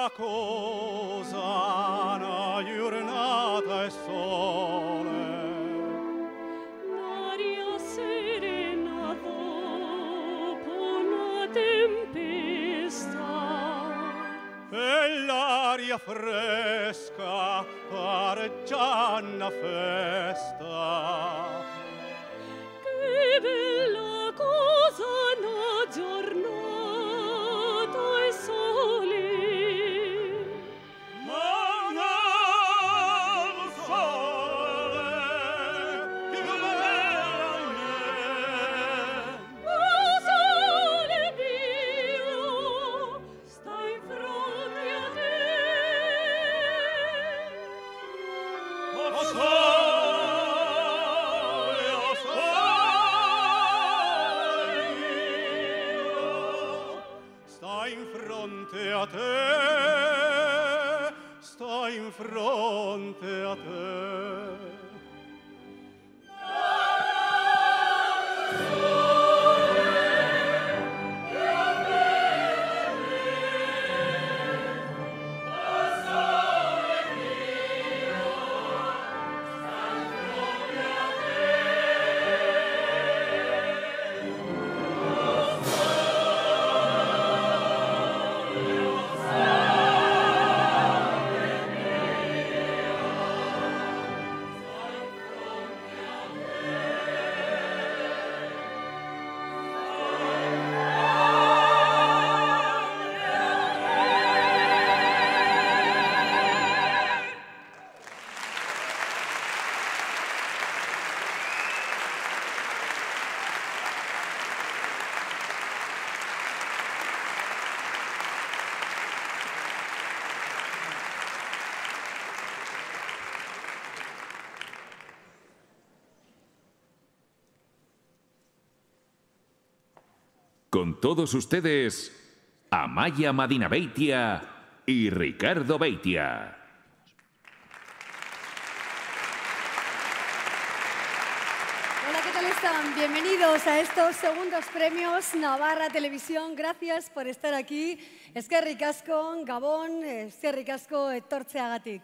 bella cosa, una giornata e sole. L'aria serena dopo una tempesta. E l'aria fresca pare già una festa. Che bella cosa una giornata e sole. Sta in fronte a te. Con todos ustedes, Amaia Madinabeitia y Ricardo Beitia. Hola, ¿qué tal están? Bienvenidos a estos segundos premios Navarra Televisión. Gracias por estar aquí. Eskerrik asko, Gabón, eskerrik asko etortzeagatik.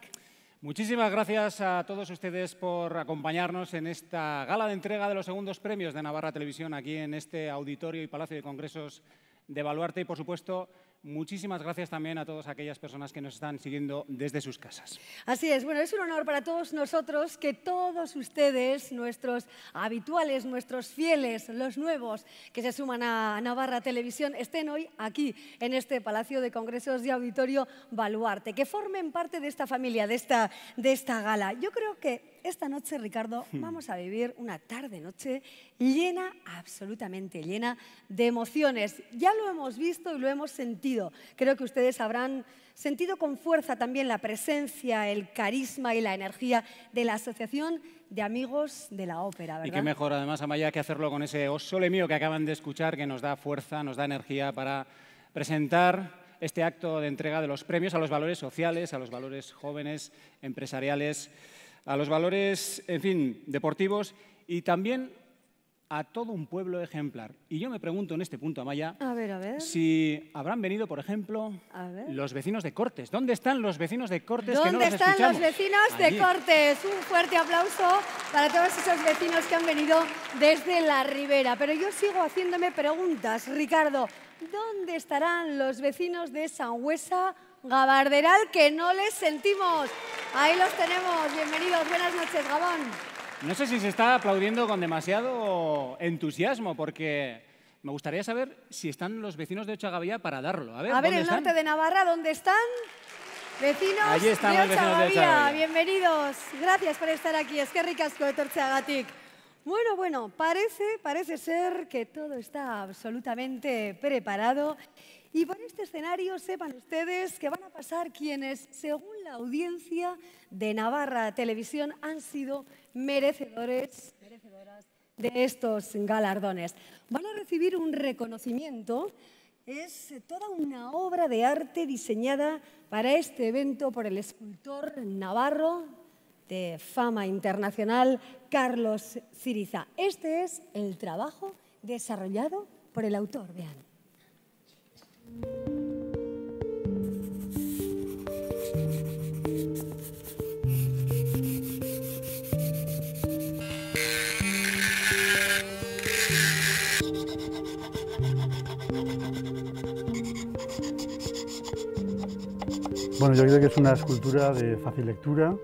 Muchísimas gracias a todos ustedes por acompañarnos en esta gala de entrega de los segundos premios de Navarra Televisión aquí en este auditorio y Palacio de Congresos de Baluarte y, por supuesto, muchísimas gracias también a todas aquellas personas que nos están siguiendo desde sus casas. Así es, bueno, es un honor para todos nosotros que todos ustedes, nuestros habituales, nuestros fieles, los nuevos que se suman a Navarra Televisión, estén hoy aquí en este Palacio de Congresos de Auditorio Baluarte, que formen parte de esta familia, de esta gala. Yo creo que esta noche, Ricardo, vamos a vivir una tarde-noche llena, absolutamente llena de emociones. Ya lo hemos visto y lo hemos sentido. Creo que ustedes habrán sentido con fuerza también la presencia, el carisma y la energía de la Asociación de Amigos de la Ópera, ¿verdad? Y qué mejor, además, Amaya, que hacerlo con ese O Sole Mio que acaban de escuchar, que nos da fuerza, nos da energía para presentar este acto de entrega de los premios a los valores sociales, a los valores jóvenes, empresariales, a los valores, en fin, deportivos y también a todo un pueblo ejemplar. Y yo me pregunto en este punto, Amaya, a ver. si habrán venido, por ejemplo, los vecinos de Cortes. ¿Dónde están los vecinos de Cortes que no los escuchamos? ¿Dónde están los vecinos de Cortes? Un fuerte aplauso para todos esos vecinos que han venido desde la Ribera. Pero yo sigo haciéndome preguntas, Ricardo. ¿Dónde estarán los vecinos de Sangüesa, Gabarderal, que no les sentimos? Ahí los tenemos. Bienvenidos. Buenas noches, Gabón. No sé si se está aplaudiendo con demasiado entusiasmo, porque me gustaría saber si están los vecinos de Ochagavía para darlo. A ver, el norte de Navarra, ¿dónde están? Vecinos Allí están de los vecinos de Ochagavía. Bienvenidos. Gracias por estar aquí. Eskerrik asko etortzeagatik. Bueno, parece ser que todo está absolutamente preparado. Y por este escenario sepan ustedes que van a pasar quienes, según la audiencia de Navarra Televisión, han sido merecedoras de estos galardones. Van a recibir un reconocimiento. Es toda una obra de arte diseñada para este evento por el escultor navarro de fama internacional, Carlos Ciriza. Este es el trabajo desarrollado por el autor. Vean. Bueno, yo creo que es una escultura de fácil lectura.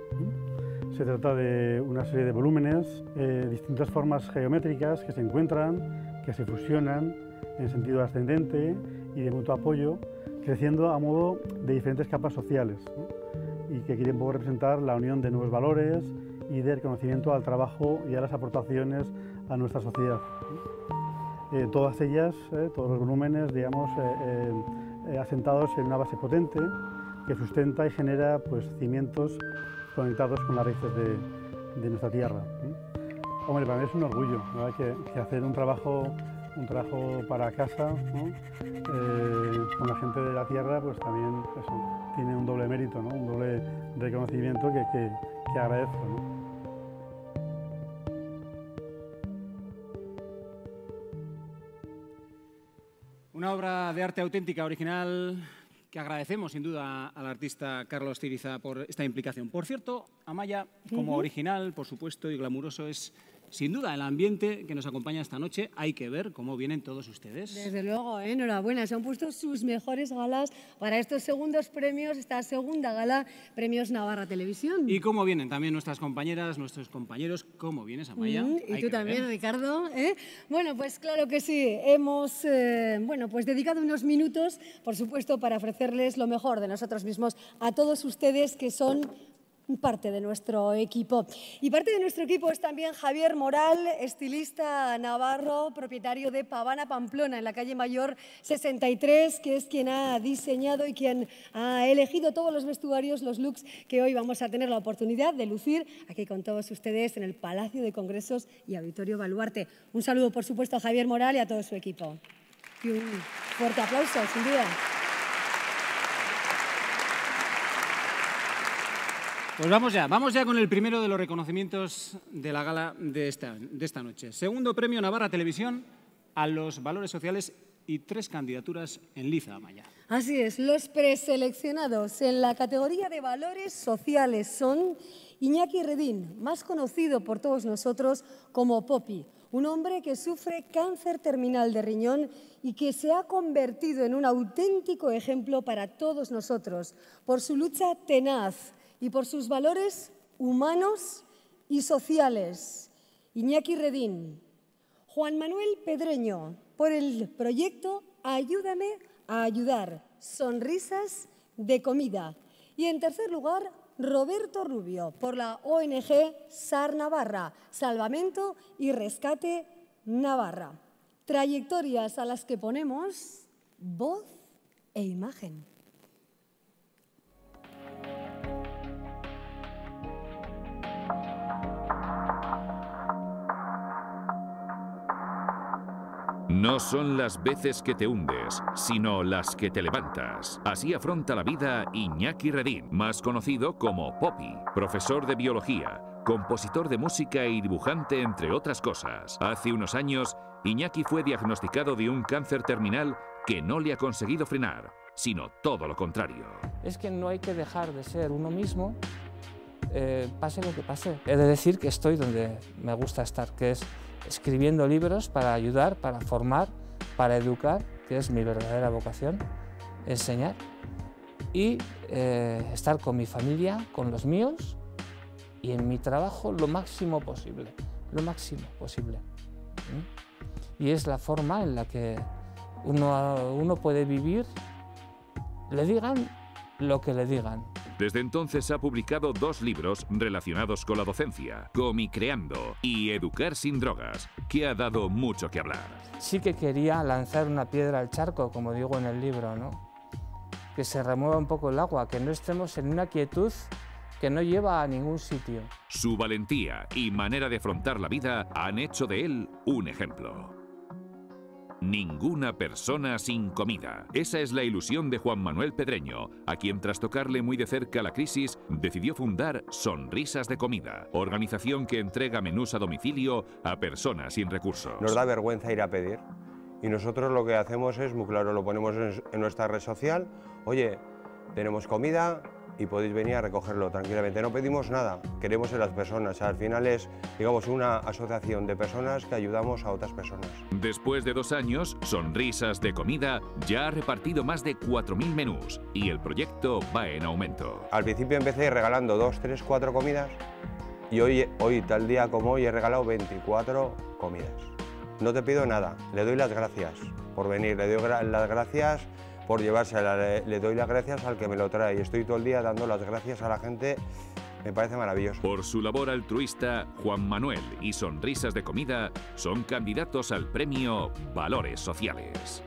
Se trata de una serie de volúmenes, distintas formas geométricas que se encuentran, que se fusionan en sentido ascendente y de mutuo apoyo, creciendo a modo de diferentes capas sociales, ¿no? Y que quieren poder representar la unión de nuevos valores y del reconocimiento al trabajo y a las aportaciones a nuestra sociedad. Todas ellas, todos los volúmenes, digamos, asentados en una base potente que sustenta y genera pues, cimientos conectados con las raíces de nuestra tierra. Hombre, para mí es un orgullo, ¿verdad? Que hacer un trabajo para casa, ¿no? Con la gente de la tierra, pues también eso, tiene un doble mérito, ¿no? Un doble reconocimiento que agradezco, ¿no? Una obra de arte auténtica, original, que agradecemos sin duda al artista Carlos Ciriza por esta implicación. Por cierto, Amaya, como original, por supuesto, y glamuroso, es sin duda el ambiente que nos acompaña esta noche. Hay que ver cómo vienen todos ustedes. Desde luego, enhorabuena. Se han puesto sus mejores galas para estos segundos premios, esta segunda gala, Premios Navarra Televisión. Y cómo vienen también nuestras compañeras, nuestros compañeros. ¿Cómo vienes, Amaya? Y tú también, Ricardo. Bueno, pues claro que sí. Hemos pues dedicado unos minutos, por supuesto, para ofrecerles lo mejor de nosotros mismos a todos ustedes que son parte de nuestro equipo. Y parte de nuestro equipo es también Javier Moral, estilista navarro, propietario de Pavana Pamplona, en la calle Mayor 63, que es quien ha diseñado y quien ha elegido todos los vestuarios, los looks que hoy vamos a tener la oportunidad de lucir aquí con todos ustedes en el Palacio de Congresos y Auditorio Baluarte. Un saludo, por supuesto, a Javier Moral y a todo su equipo. Y un fuerte aplauso, sin duda. Pues vamos ya con el primero de los reconocimientos de la gala de esta noche. Segundo premio Navarra Televisión a los valores sociales y 3 candidaturas en liza, Amaya. Así es, los preseleccionados en la categoría de valores sociales son Iñaki Redín, más conocido por todos nosotros como Poppy, un hombre que sufre cáncer terminal de riñón y que se ha convertido en un auténtico ejemplo para todos nosotros por su lucha tenaz y por sus valores humanos y sociales. Iñaki Redín. Juan Manuel Pedreño, por el proyecto Ayúdame a ayudar, sonrisas de comida. Y en tercer lugar, Roberto Rubio, por la ONG SAR Navarra, Salvamento y Rescate Navarra. Trayectorias a las que ponemos voz e imagen. No son las veces que te hundes, sino las que te levantas. Así afronta la vida Iñaki Redín, más conocido como Poppy, profesor de biología, compositor de música y dibujante, entre otras cosas. Hace unos años, Iñaki fue diagnosticado de un cáncer terminal que no le ha conseguido frenar, sino todo lo contrario. Es que no hay que dejar de ser uno mismo, pase lo que pase. He de decir que estoy donde me gusta estar, que es escribiendo libros para ayudar, para formar, para educar, que es mi verdadera vocación, enseñar, y estar con mi familia, con los míos, y en mi trabajo lo máximo posible, lo máximo posible. Y es la forma en la que uno puede vivir, le digan lo que le digan. Desde entonces ha publicado 2 libros relacionados con la docencia, Comicreando y Educar sin drogas, que ha dado mucho que hablar. Sí que quería lanzar una piedra al charco, como digo en el libro, ¿no? Que se remueva un poco el agua, que no estemos en una quietud que no lleva a ningún sitio. Su valentía y manera de afrontar la vida han hecho de él un ejemplo. Ninguna persona sin comida. Esa es la ilusión de Juan Manuel Pedreño, a quien tras tocarle muy de cerca la crisis, decidió fundar Sonrisas de Comida, organización que entrega menús a domicilio a personas sin recursos. Nos da vergüenza ir a pedir y nosotros lo que hacemos es, muy claro, lo ponemos en nuestra red social, oye, tenemos comida, y podéis venir a recogerlo tranquilamente. No pedimos nada, queremos en las personas. Al final es, digamos, una asociación de personas que ayudamos a otras personas. Después de 2 años, Sonrisas de Comida ya ha repartido más de 4.000 menús y el proyecto va en aumento. Al principio empecé regalando 2, 3, 4 comidas y hoy tal día como hoy, he regalado 24 comidas. No te pido nada, le doy las gracias por venir, le doy las gracias por llevársela, le doy las gracias al que me lo trae y estoy todo el día dando las gracias a la gente, me parece maravilloso. Por su labor altruista, Juan Manuel y Sonrisas de Comida son candidatos al premio Valores Sociales.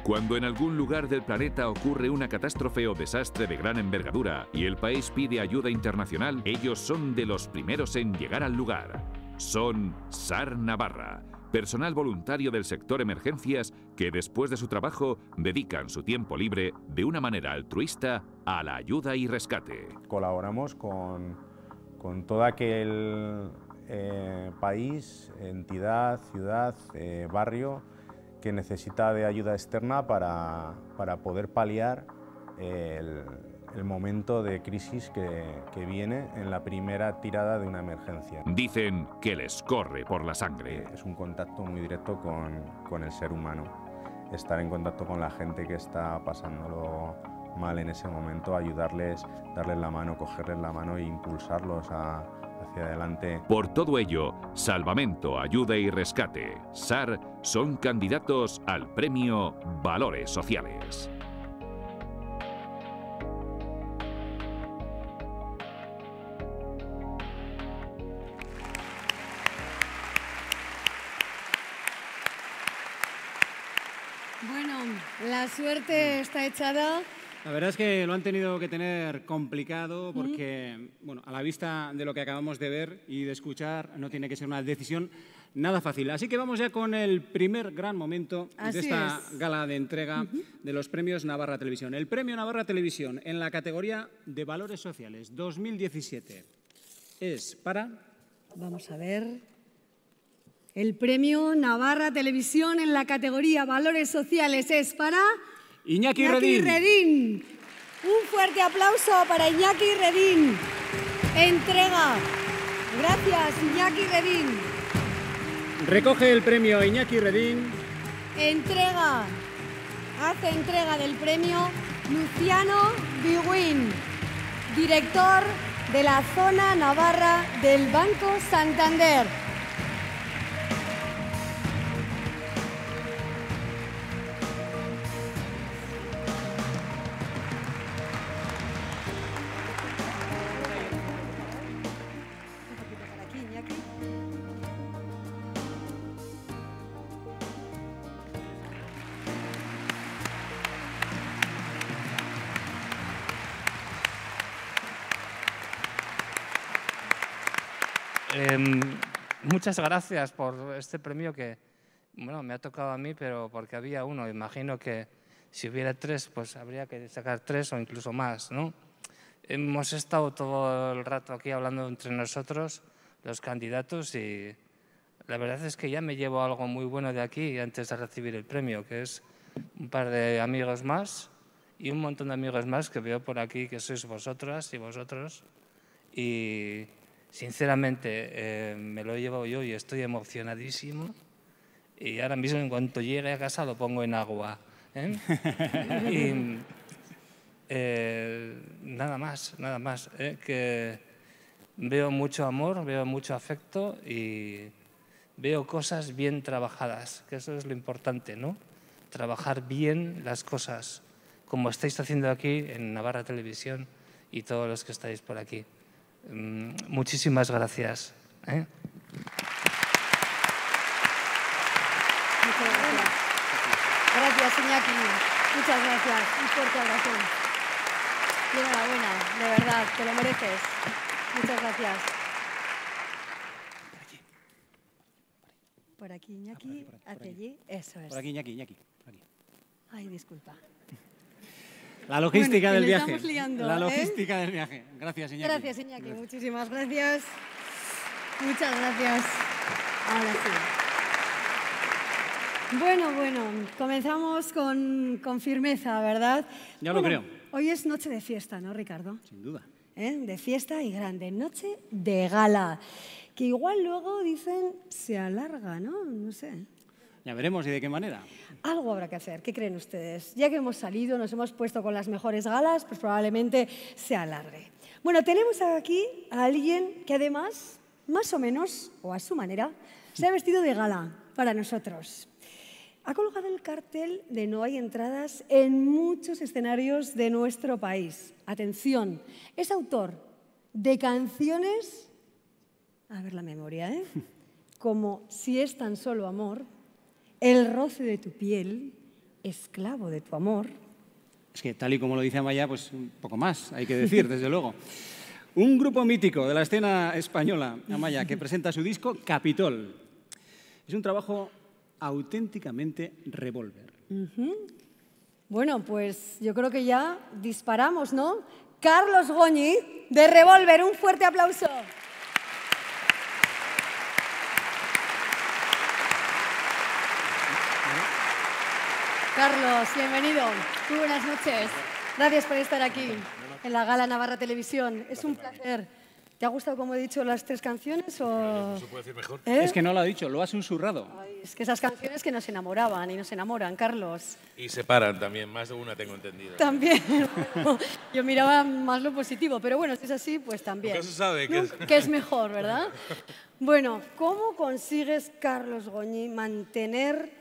Cuando en algún lugar del planeta ocurre una catástrofe o desastre de gran envergadura y el país pide ayuda internacional, ellos son de los primeros en llegar al lugar. Son SAR Navarra, personal voluntario del sector emergencias que después de su trabajo dedican su tiempo libre de una manera altruista a la ayuda y rescate. Colaboramos con todo aquel país, entidad, ciudad, barrio que necesita de ayuda externa para poder paliar el momento de crisis que viene en la primera tirada de una emergencia. Dicen que les corre por la sangre. Es un contacto muy directo con el ser humano, estar en contacto con la gente que está pasándolo mal en ese momento, ayudarles, darles la mano, cogerles la mano e impulsarlos hacia adelante. Por todo ello, Salvamento, Ayuda y Rescate, SAR, son candidatos al premio Valores Sociales. Bueno, la suerte está echada. La verdad es que lo han tenido que tener complicado porque, bueno, a la vista de lo que acabamos de ver y de escuchar, no tiene que ser una decisión nada fácil. Así que vamos ya con el primer gran momento de esta gala de entrega de los premios Navarra Televisión. El premio Navarra Televisión en la categoría de Valores Sociales 2017 es para... Vamos a ver. El premio Navarra Televisión en la categoría Valores Sociales es para... Iñaki Redín. Un fuerte aplauso para Iñaki Redín. Entrega. Gracias, Iñaki Redín. Recoge el premio Iñaki Redín. Entrega. Hace entrega del premio Luciano Biguín, director de la zona Navarra del Banco Santander. Muchas gracias por este premio que, bueno, me ha tocado a mí, pero porque había uno. Imagino que si hubiera 3, pues habría que sacar 3 o incluso más, ¿no? Hemos estado todo el rato aquí hablando entre nosotros, los candidatos, y la verdad es que ya me llevo algo muy bueno de aquí antes de recibir el premio, que es un par de amigos más y un montón de amigos más que veo por aquí, que sois vosotras y vosotros. Y sinceramente me lo he llevado yo y estoy emocionadísimo. Y ahora mismo, en cuanto llegue a casa, lo pongo en agua. Y nada más, que veo mucho amor, veo mucho afecto y veo cosas bien trabajadas, que eso es lo importante, ¿no? Trabajar bien las cosas, como estáis haciendo aquí en Navarra Televisión y todos los que estáis por aquí. Muchísimas gracias. Muchas gracias. Gracias, Iñaki. Muchas gracias. Un fuerte abrazo. Y enhorabuena, de verdad, te lo mereces. Muchas gracias. Por aquí, Iñaki, hacia allí. Eso es. Por aquí, Iñaki. Por aquí. Ay, disculpa. La logística del viaje. Estamos liando, la logística del viaje. Gracias, Iñaki. Gracias, Iñaki. Gracias. Muchísimas gracias. Muchas gracias. Ahora sí. Bueno, comenzamos con firmeza, ¿verdad? Ya lo creo. Hoy es noche de fiesta, ¿no, Ricardo? Sin duda. De fiesta y grande, noche de gala, que igual luego dicen se alarga, ¿no? No sé. Ya veremos y de qué manera. Algo habrá que hacer, ¿qué creen ustedes? Ya que hemos salido, nos hemos puesto con las mejores galas, pues probablemente se alargue. Bueno, tenemos aquí a alguien que además, más o menos, o a su manera, se ha vestido de gala para nosotros. Ha colgado el cartel de no hay entradas en muchos escenarios de nuestro país. Atención, es autor de canciones, a ver la memoria, como Si es tan solo amor, El roce de tu piel, Esclavo de tu amor. Es que tal y como lo dice Amaya, pues un poco más, hay que decir, desde luego. Un grupo mítico de la escena española, Amaya, que presenta su disco Capitol. Es un trabajo auténticamente revólver. Bueno, pues yo creo que ya disparamos, ¿no? Carlos Goñi, de Revólver, un fuerte aplauso. Carlos, bienvenido. Muy buenas noches. Gracias por estar aquí en la Gala Navarra Televisión. Es un placer. ¿Te ha gustado, como he dicho, las 3 canciones? O... ¿No se puede decir mejor? Es que no lo ha dicho, lo ha susurrado. Ay, es que esas canciones que nos enamoraban y nos enamoran, Carlos. Y se paran también, más de una tengo entendido. También. Yo miraba más lo positivo, pero bueno, si es así, pues también. Nunca se sabe que es mejor, ¿verdad? Bueno, ¿cómo consigues, Carlos Goñi, mantener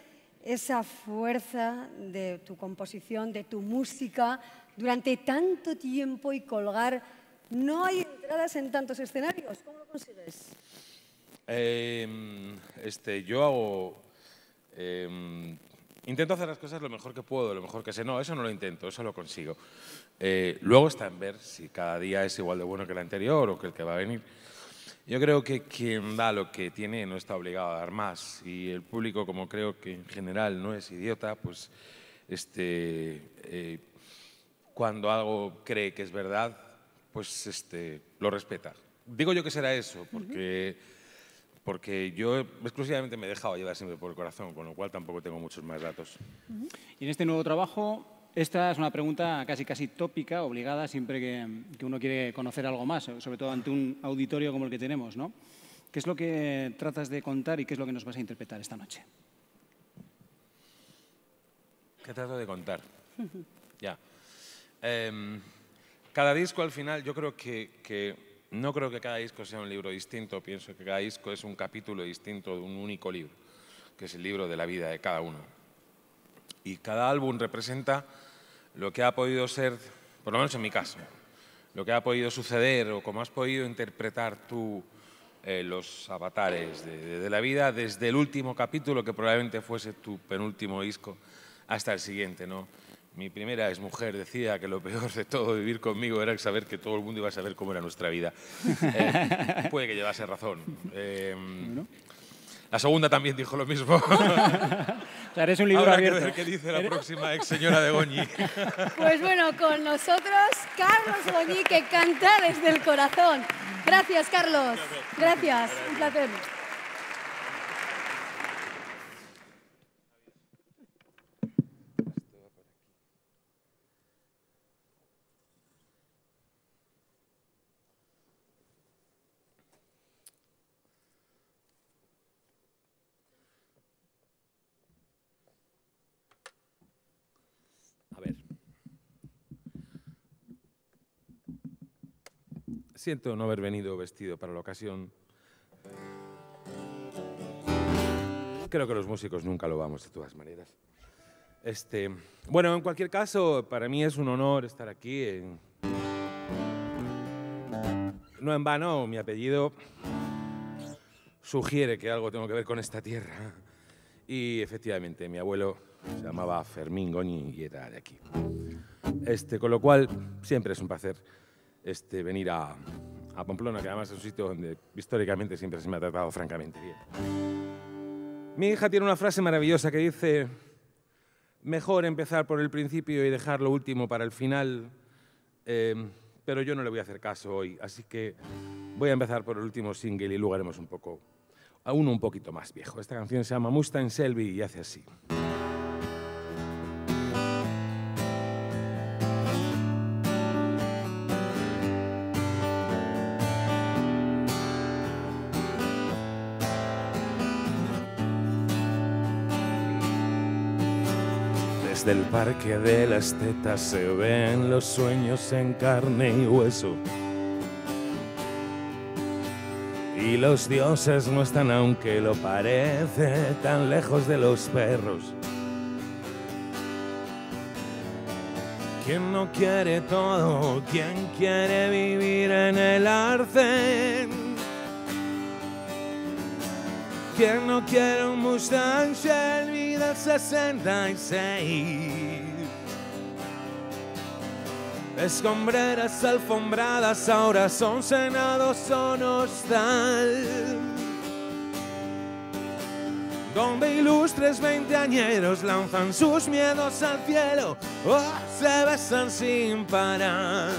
esa fuerza de tu composición, de tu música, durante tanto tiempo y colgar? No hay entradas en tantos escenarios. ¿Cómo lo consigues? Yo hago... intento hacer las cosas lo mejor que puedo, lo mejor que sé. No, eso no lo intento, eso lo consigo. Luego está en ver si cada día es igual de bueno que el anterior o que el que va a venir. Yo creo que quien da lo que tiene no está obligado a dar más. Y el público, como creo que en general no es idiota, pues cuando algo cree que es verdad, pues lo respeta. Digo yo que será eso, porque yo exclusivamente me he dejado llevar siempre por el corazón, con lo cual tampoco tengo muchos más datos. Y en este nuevo trabajo, esta es una pregunta casi tópica, obligada, siempre que uno quiere conocer algo más, sobre todo ante un auditorio como el que tenemos, ¿no? ¿Qué es lo que tratas de contar y qué es lo que nos vas a interpretar esta noche? ¿Qué trato de contar? Ya. Cada disco al final, yo creo que no creo que cada disco sea un libro distinto, pienso que cada disco es un capítulo distinto de un único libro, que es el libro de la vida de cada uno. Y cada álbum representa lo que ha podido ser, por lo menos en mi caso, lo que ha podido suceder o cómo has podido interpretar tú los avatares de la vida desde el último capítulo, que probablemente fuese tu penúltimo disco, hasta el siguiente, ¿no? Mi primera exmujer decía que lo peor de todo vivir conmigo era saber que todo el mundo iba a saber cómo era nuestra vida. Puede que llevase razón. La segunda también dijo lo mismo. O sea, eres un libro Habrá abierto. que ver qué dice la próxima ex señora de Goñi. Pues bueno, con nosotros Carlos Goñi, que canta desde el corazón. Gracias, Carlos. Gracias, un placer. A ver. Siento no haber venido vestido para la ocasión. Creo que los músicos nunca lo vamos de todas maneras. Bueno, en cualquier caso, para mí es un honor estar aquí. No en vano, mi apellido sugiere que algo tengo que ver con esta tierra. Y efectivamente, mi abuelo se llamaba Fermín Goñi y era de aquí. Con lo cual, siempre es un placer venir a Pamplona, que además es un sitio donde históricamente siempre se me ha tratado francamente bien. Mi hija tiene una frase maravillosa que dice: mejor empezar por el principio y dejar lo último para el final, pero yo no le voy a hacer caso hoy, así que voy a empezar por el último single y luego haremos un poco a uno un poquito más viejo. Esta canción se llama Mustang Shelby y hace así. Desde el parque de las tetas se ven los sueños en carne y hueso. Y los dioses no están, aunque lo parece, tan lejos de los perros. ¿Quién no quiere todo? ¿Quién quiere vivir en el arcén? ¿Quién no quiere un Mustang Shelby del 66? Escombreras alfombradas ahora son senados o hostal, donde ilustres veinteañeros lanzan sus miedos al cielo o se besan sin parar.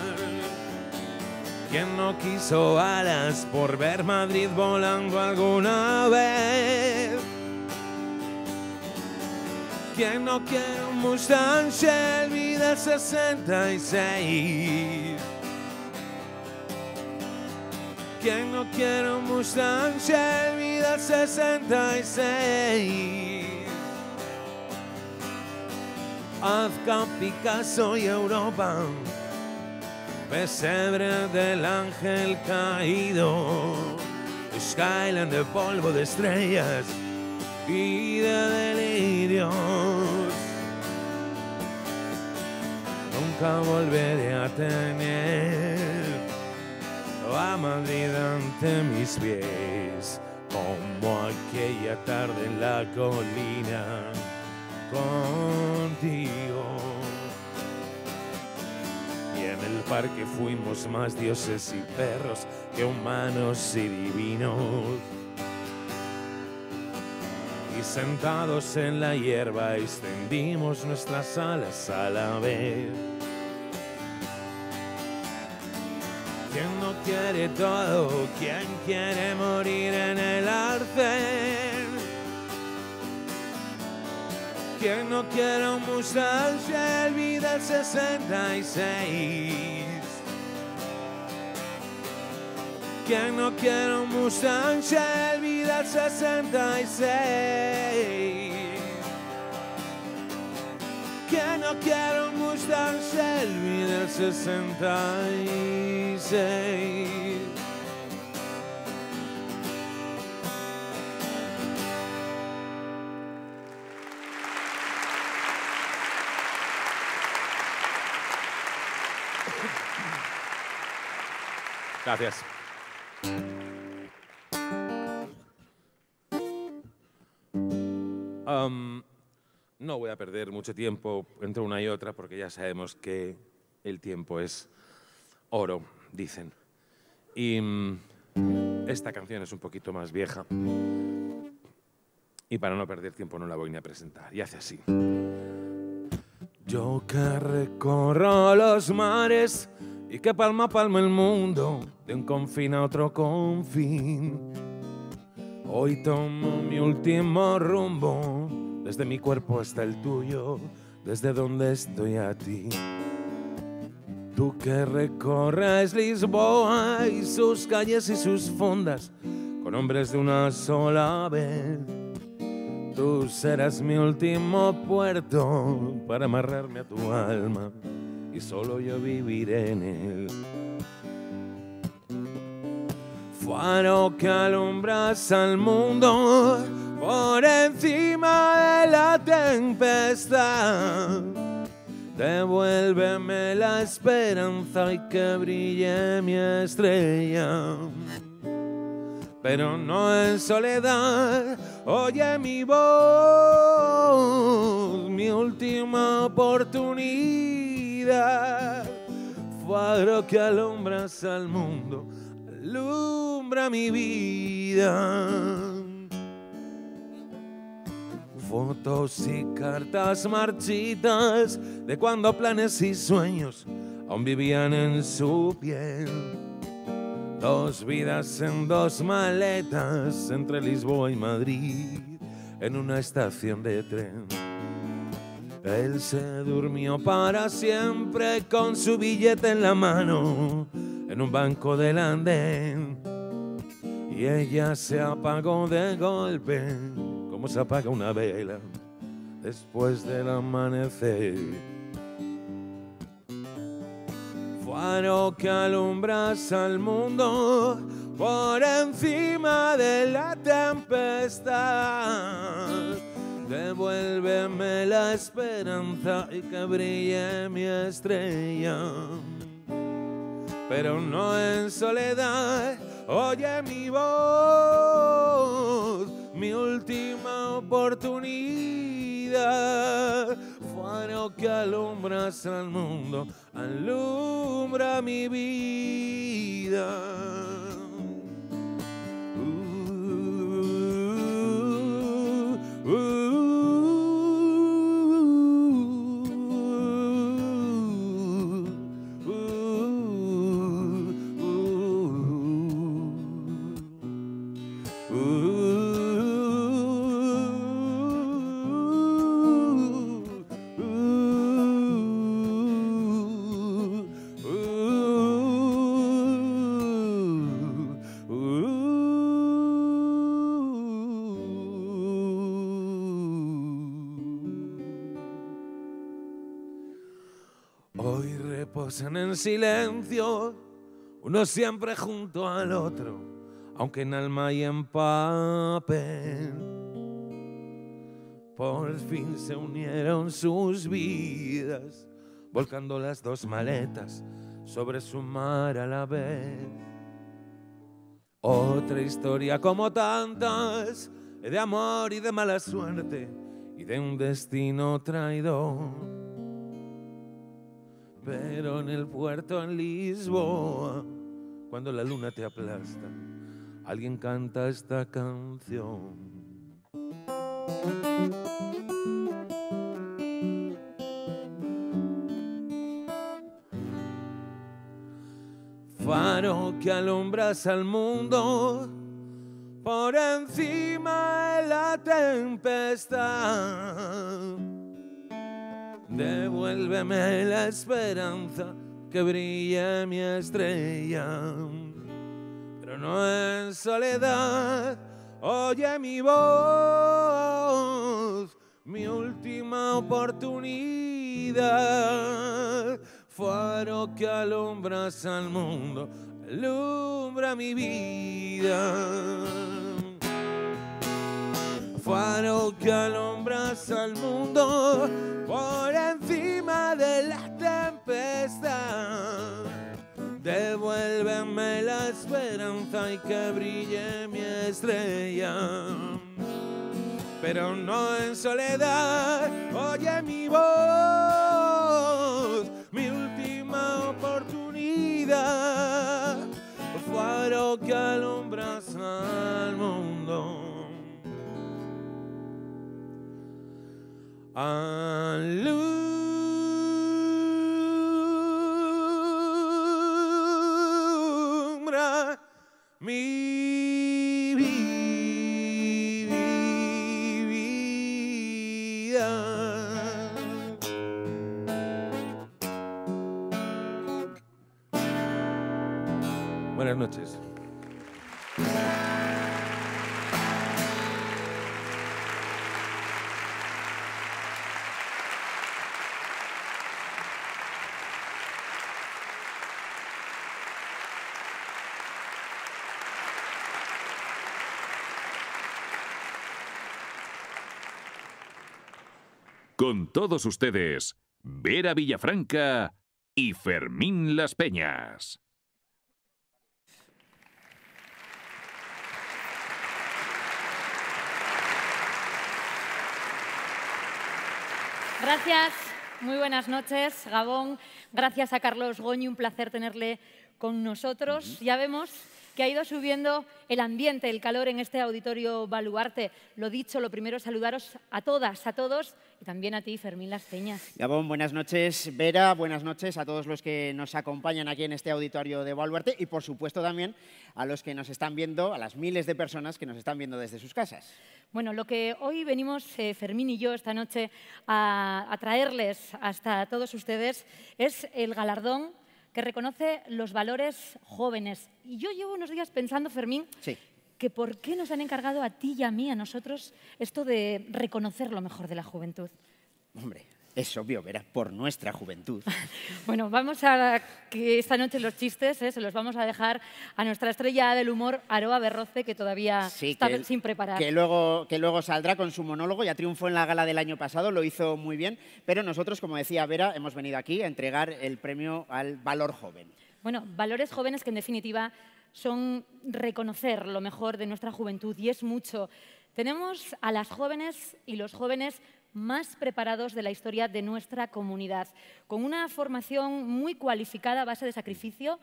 ¿Quién no quiso alas por ver Madrid volando alguna vez? ¿Quién no quiere un Mustang Shelby del 66? ¿Quién no quiere un Mustang Shelby del 66? Azca, Picasso y Europa, pesebre del ángel caído, Skyline de polvo de estrellas y de delirios. Nunca volveré a tener a Madrid ante mis pies, como aquella tarde en la colina contigo. Y en el parque fuimos más dioses y perros que humanos y divinos. Y sentados en la hierba extendimos nuestras alas a la vez. ¿Quién no quiere todo? ¿Quién quiere morir en el arcén? ¿Quién no quiere un Mustang Shelby del 66? ¿Quién no quiere un Mustang Shelby del 66? ¿Quién no quiere un Mustang Shelby del 66? Gracias. No voy a perder mucho tiempo entre una y otra porque ya sabemos que el tiempo es oro, dicen. Y esta canción es un poquito más vieja. Y para no perder tiempo no la voy ni a presentar. Y hace así. Yo que recorro los mares y que palmo a palmo el mundo, de un confín a otro confín. Hoy tomo mi último rumbo, desde mi cuerpo hasta el tuyo, desde donde estoy a ti. Tú que recorres Lisboa y sus calles y sus fondas, con hombres de una sola vez. Tú serás mi último puerto para amarrarme a tu alma y solo yo viviré en él. Faro que alumbras al mundo por encima de la tempestad. Devuélveme la esperanza y que brille mi estrella. Pero no en soledad, oye mi voz, mi última oportunidad. Faro que alumbras al mundo, alumbra mi vida. Fotos y cartas marchitas de cuando planes y sueños aún vivían en su piel. 2 vidas en 2 maletas entre Lisboa y Madrid, en una estación de tren. Él se durmió para siempre con su billete en la mano, en un banco del andén. Y ella se apagó de golpe, como se apaga una vela después del amanecer. Faro que alumbras al mundo por encima de la tempestad. Devuélveme la esperanza y que brille mi estrella, pero no en soledad. Oye mi voz, mi última oportunidad. Faro que alumbras al mundo, alumbra mi vida. Hoy reposan en silencio, uno siempre junto al otro, aunque en alma y en papel. Por fin se unieron sus vidas, volcando las 2 maletas sobre su mar a la vez. Otra historia como tantas, de amor y de mala suerte, y de un destino traidor. Pero en el puerto en Lisboa, cuando la luna te aplasta, alguien canta esta canción. Faro que alumbras al mundo por encima de la tempestad. Devuélveme la esperanza, que brille mi estrella, pero no en soledad. Oye mi voz, mi última oportunidad. Faro que alumbras al mundo, alumbra mi vida. Faro que alumbras al mundo por encima de la tempestad. Devuélveme la esperanza y que brille mi estrella, pero no en soledad. Oye mi voz, mi última oportunidad. Faro que alumbras al mundo, alumbra mi vida. Buenas noches. Con todos ustedes, Vera Villafranca y Fermín Las Peñas. Gracias, muy buenas noches, Gabón. Gracias a Carlos Goñi, un placer tenerle con nosotros. Ya vemos que ha ido subiendo el ambiente, el calor en este auditorio Baluarte. Lo dicho, lo primero es saludaros a todas, a todos y también a ti, Fermín Las Peñas. Gabón, buenas noches, Vera, buenas noches a todos los que nos acompañan aquí en este auditorio de Baluarte y, por supuesto, también a los que nos están viendo, a las miles de personas que nos están viendo desde sus casas. Bueno, lo que hoy venimos, Fermín y yo, esta noche a traerles hasta todos ustedes es el galardón que reconoce los valores jóvenes. Y yo llevo unos días pensando, Fermín, que por qué nos han encargado a ti y a mí, a nosotros, esto de reconocer lo mejor de la juventud. Hombre, es obvio, Vera, por nuestra juventud. Bueno, vamos a que esta noche los chistes se los vamos a dejar a nuestra estrella del humor, Aroa Berroce, que todavía está sin preparar. Que luego saldrá con su monólogo, ya triunfó en la gala del año pasado, lo hizo muy bien, pero nosotros, como decía Vera, hemos venido aquí a entregar el premio al valor joven. Bueno, valores jóvenes que en definitiva son reconocer lo mejor de nuestra juventud y es mucho. Tenemos a las jóvenes y los jóvenes más preparados de la historia de nuestra comunidad, con una formación muy cualificada a base de sacrificio,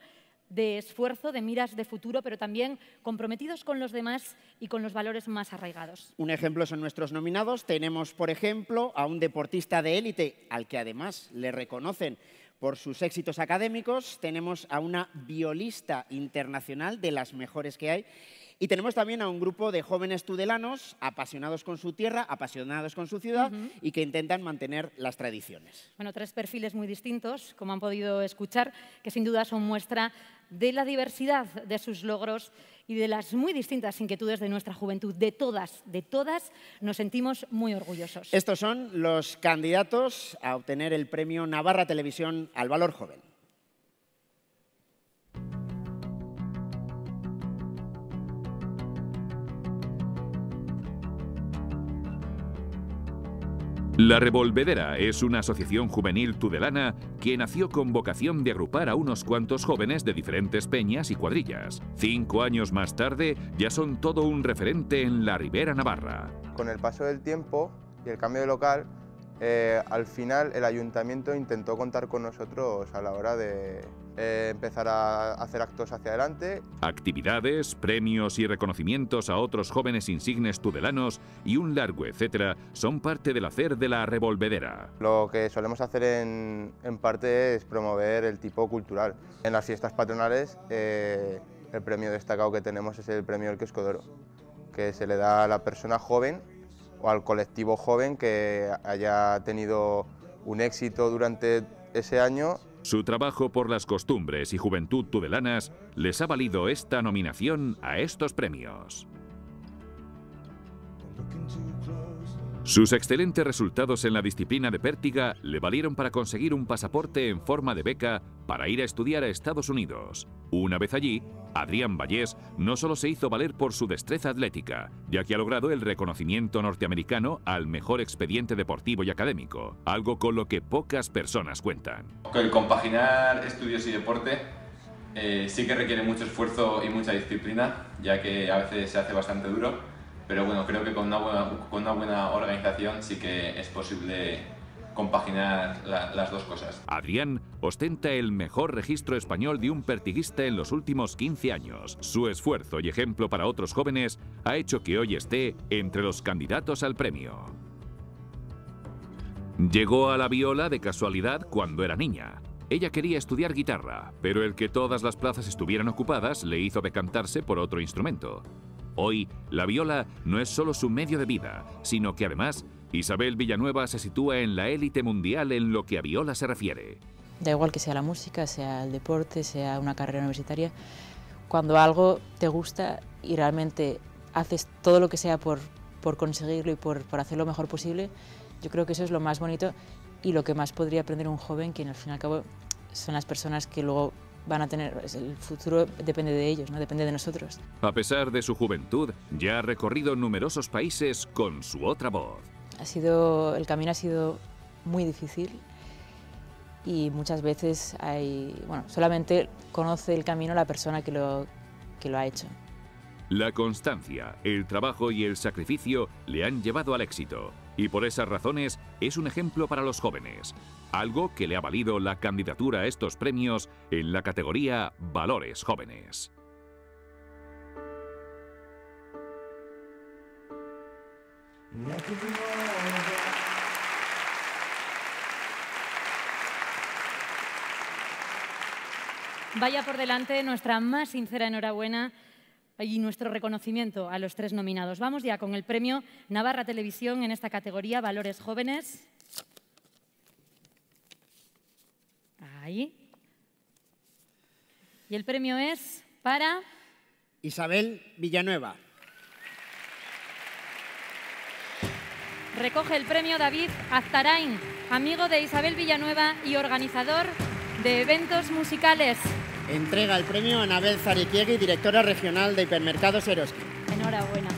de esfuerzo, de miras de futuro, pero también comprometidos con los demás y con los valores más arraigados. Un ejemplo son nuestros nominados. Tenemos, por ejemplo, a un deportista de élite, al que además le reconocen por sus éxitos académicos. Tenemos a una violista internacional de las mejores que hay. Y tenemos también a un grupo de jóvenes tudelanos apasionados con su tierra, apasionados con su ciudad y que intentan mantener las tradiciones. Bueno, tres perfiles muy distintos, como han podido escuchar, que sin duda son muestra de la diversidad de sus logros y de las muy distintas inquietudes de nuestra juventud. De todas nos sentimos muy orgullosos. Estos son los candidatos a obtener el premio Navarra Televisión al Valor Joven. La Revolvedera es una asociación juvenil tudelana que nació con vocación de agrupar a unos cuantos jóvenes de diferentes peñas y cuadrillas. 5 años más tarde ya son todo un referente en la Ribera Navarra. Con el paso del tiempo y el cambio de local, al final el ayuntamiento intentó contar con nosotros a la hora de empezar a hacer actos hacia adelante. Actividades, premios y reconocimientos a otros jóvenes insignes tudelanos y un largo etcétera son parte del hacer de la Revolvedera. Lo que solemos hacer en parte es promover el tipo cultural. En las fiestas patronales el premio destacado que tenemos es el premio El Kiosco de Oro, que se le da a la persona joven o al colectivo joven que haya tenido un éxito durante ese año. Su trabajo por las costumbres y juventud tudelanas les ha valido esta nominación a estos premios. Sus excelentes resultados en la disciplina de pértiga le valieron para conseguir un pasaporte en forma de beca para ir a estudiar a Estados Unidos. Una vez allí, Adrián Vallés no solo se hizo valer por su destreza atlética, ya que ha logrado el reconocimiento norteamericano al mejor expediente deportivo y académico, algo con lo que pocas personas cuentan. El compaginar estudios y deporte sí que requiere mucho esfuerzo y mucha disciplina, ya que a veces se hace bastante duro. Pero bueno, creo que con una buena organización sí que es posible compaginar las dos cosas. Adrián ostenta el mejor registro español de un pertiguista en los últimos 15 años. Su esfuerzo y ejemplo para otros jóvenes ha hecho que hoy esté entre los candidatos al premio. Llegó a la viola de casualidad cuando era niña. Ella quería estudiar guitarra, pero el que todas las plazas estuvieran ocupadas le hizo decantarse por otro instrumento. Hoy, la viola no es solo su medio de vida, sino que además, Isabel Villanueva se sitúa en la élite mundial en lo que a viola se refiere. Da igual que sea la música, sea el deporte, sea una carrera universitaria, cuando algo te gusta y realmente haces todo lo que sea por conseguirlo y por hacerlo lo mejor posible, yo creo que eso es lo más bonito y lo que más podría aprender un joven, que al fin y al cabo son las personas que luego van a tener, el futuro depende de ellos, no depende de nosotros. A pesar de su juventud, ya ha recorrido numerosos países con su otra voz. El camino ha sido muy difícil y muchas veces solamente conoce el camino la persona que lo ha hecho. La constancia, el trabajo y el sacrificio le han llevado al éxito y por esas razones es un ejemplo para los jóvenes, algo que le ha valido la candidatura a estos premios en la categoría Valores Jóvenes. Vaya por delante nuestra más sincera enhorabuena y nuestro reconocimiento a los 3 nominados. Vamos ya con el premio Navarra Televisión en esta categoría Valores Jóvenes. Ahí. Y el premio es para Isabel Villanueva. Recoge el premio David Aztarain, amigo de Isabel Villanueva y organizador de eventos musicales. Entrega el premio a Anabel Zariquiegui, directora regional de Hipermercados Eroski. Enhorabuena.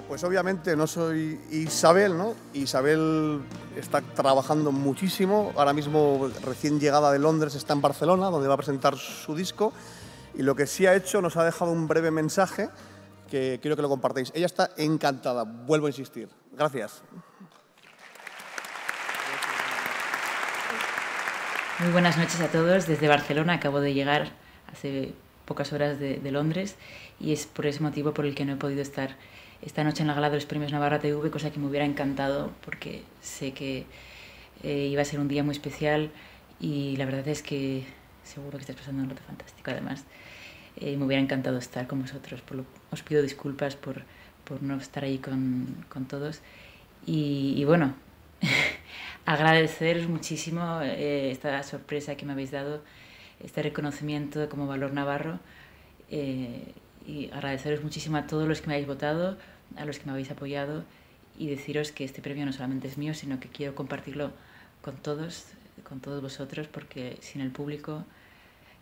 Pues obviamente no soy Isabel, ¿no? Isabel está trabajando muchísimo, ahora mismo recién llegada de Londres está en Barcelona, donde va a presentar su disco, y lo que sí ha hecho, nos ha dejado un breve mensaje que quiero que lo compartáis. Ella está encantada, vuelvo a insistir. Gracias. Muy buenas noches a todos. Desde Barcelona acabo de llegar hace pocas horas de Londres y es por ese motivo por el que no he podido estar esta noche en la gala de los premios Navarra TV, cosa que me hubiera encantado porque sé que iba a ser un día muy especial y la verdad es que seguro que estás pasando un rato fantástico además. Me hubiera encantado estar con vosotros, os pido disculpas por no estar ahí con todos y bueno, agradeceros muchísimo esta sorpresa que me habéis dado, este reconocimiento como Valor Navarro. Y agradeceros muchísimo a todos los que me habéis votado, a los que me habéis apoyado y deciros que este premio no solamente es mío, sino que quiero compartirlo con todos vosotros, porque sin el público,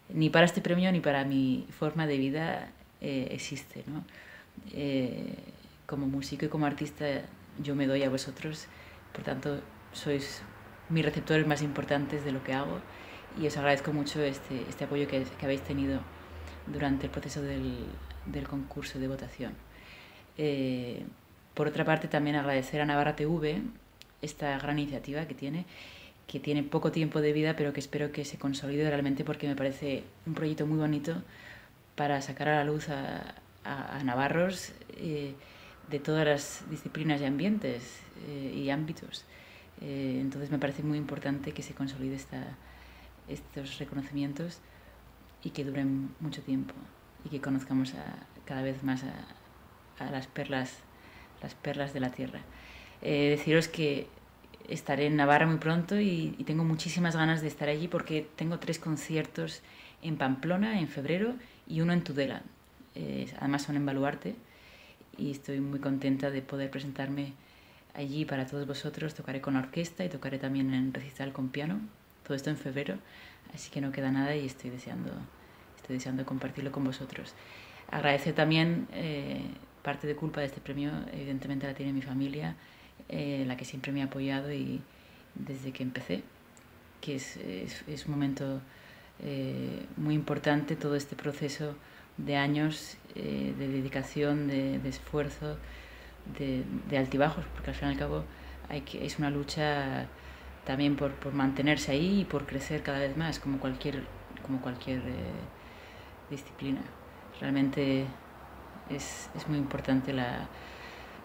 ni para este premio ni para mi forma de vida existe, ¿no? Como músico y como artista yo me doy a vosotros, por tanto sois mis receptores más importantes de lo que hago y os agradezco mucho este apoyo que habéis tenido durante el proceso del concurso de votación. Por otra parte, también agradecer a Navarra TV esta gran iniciativa que tiene poco tiempo de vida, pero que espero que se consolide realmente porque me parece un proyecto muy bonito para sacar a la luz a navarros de todas las disciplinas y ambientes y ámbitos. Entonces me parece muy importante que se consolide estos reconocimientos y que duren mucho tiempo y que conozcamos cada vez más a las perlas de la tierra. Deciros que estaré en Navarra muy pronto y tengo muchísimas ganas de estar allí porque tengo 3 conciertos en Pamplona en febrero y 1 en Tudela. Además son en Baluarte y estoy muy contenta de poder presentarme allí para todos vosotros. Tocaré con la orquesta y tocaré también en recital con piano, todo esto en febrero, así que no queda nada y estoy deseando compartirlo con vosotros. Agradecer también, parte de culpa de este premio, evidentemente la tiene mi familia, la que siempre me ha apoyado y desde que empecé, que es un momento muy importante, todo este proceso de años de dedicación, de esfuerzo, de altibajos, porque al fin y al cabo es una lucha también por mantenerse ahí y por crecer cada vez más, como cualquier disciplina. Realmente es muy importante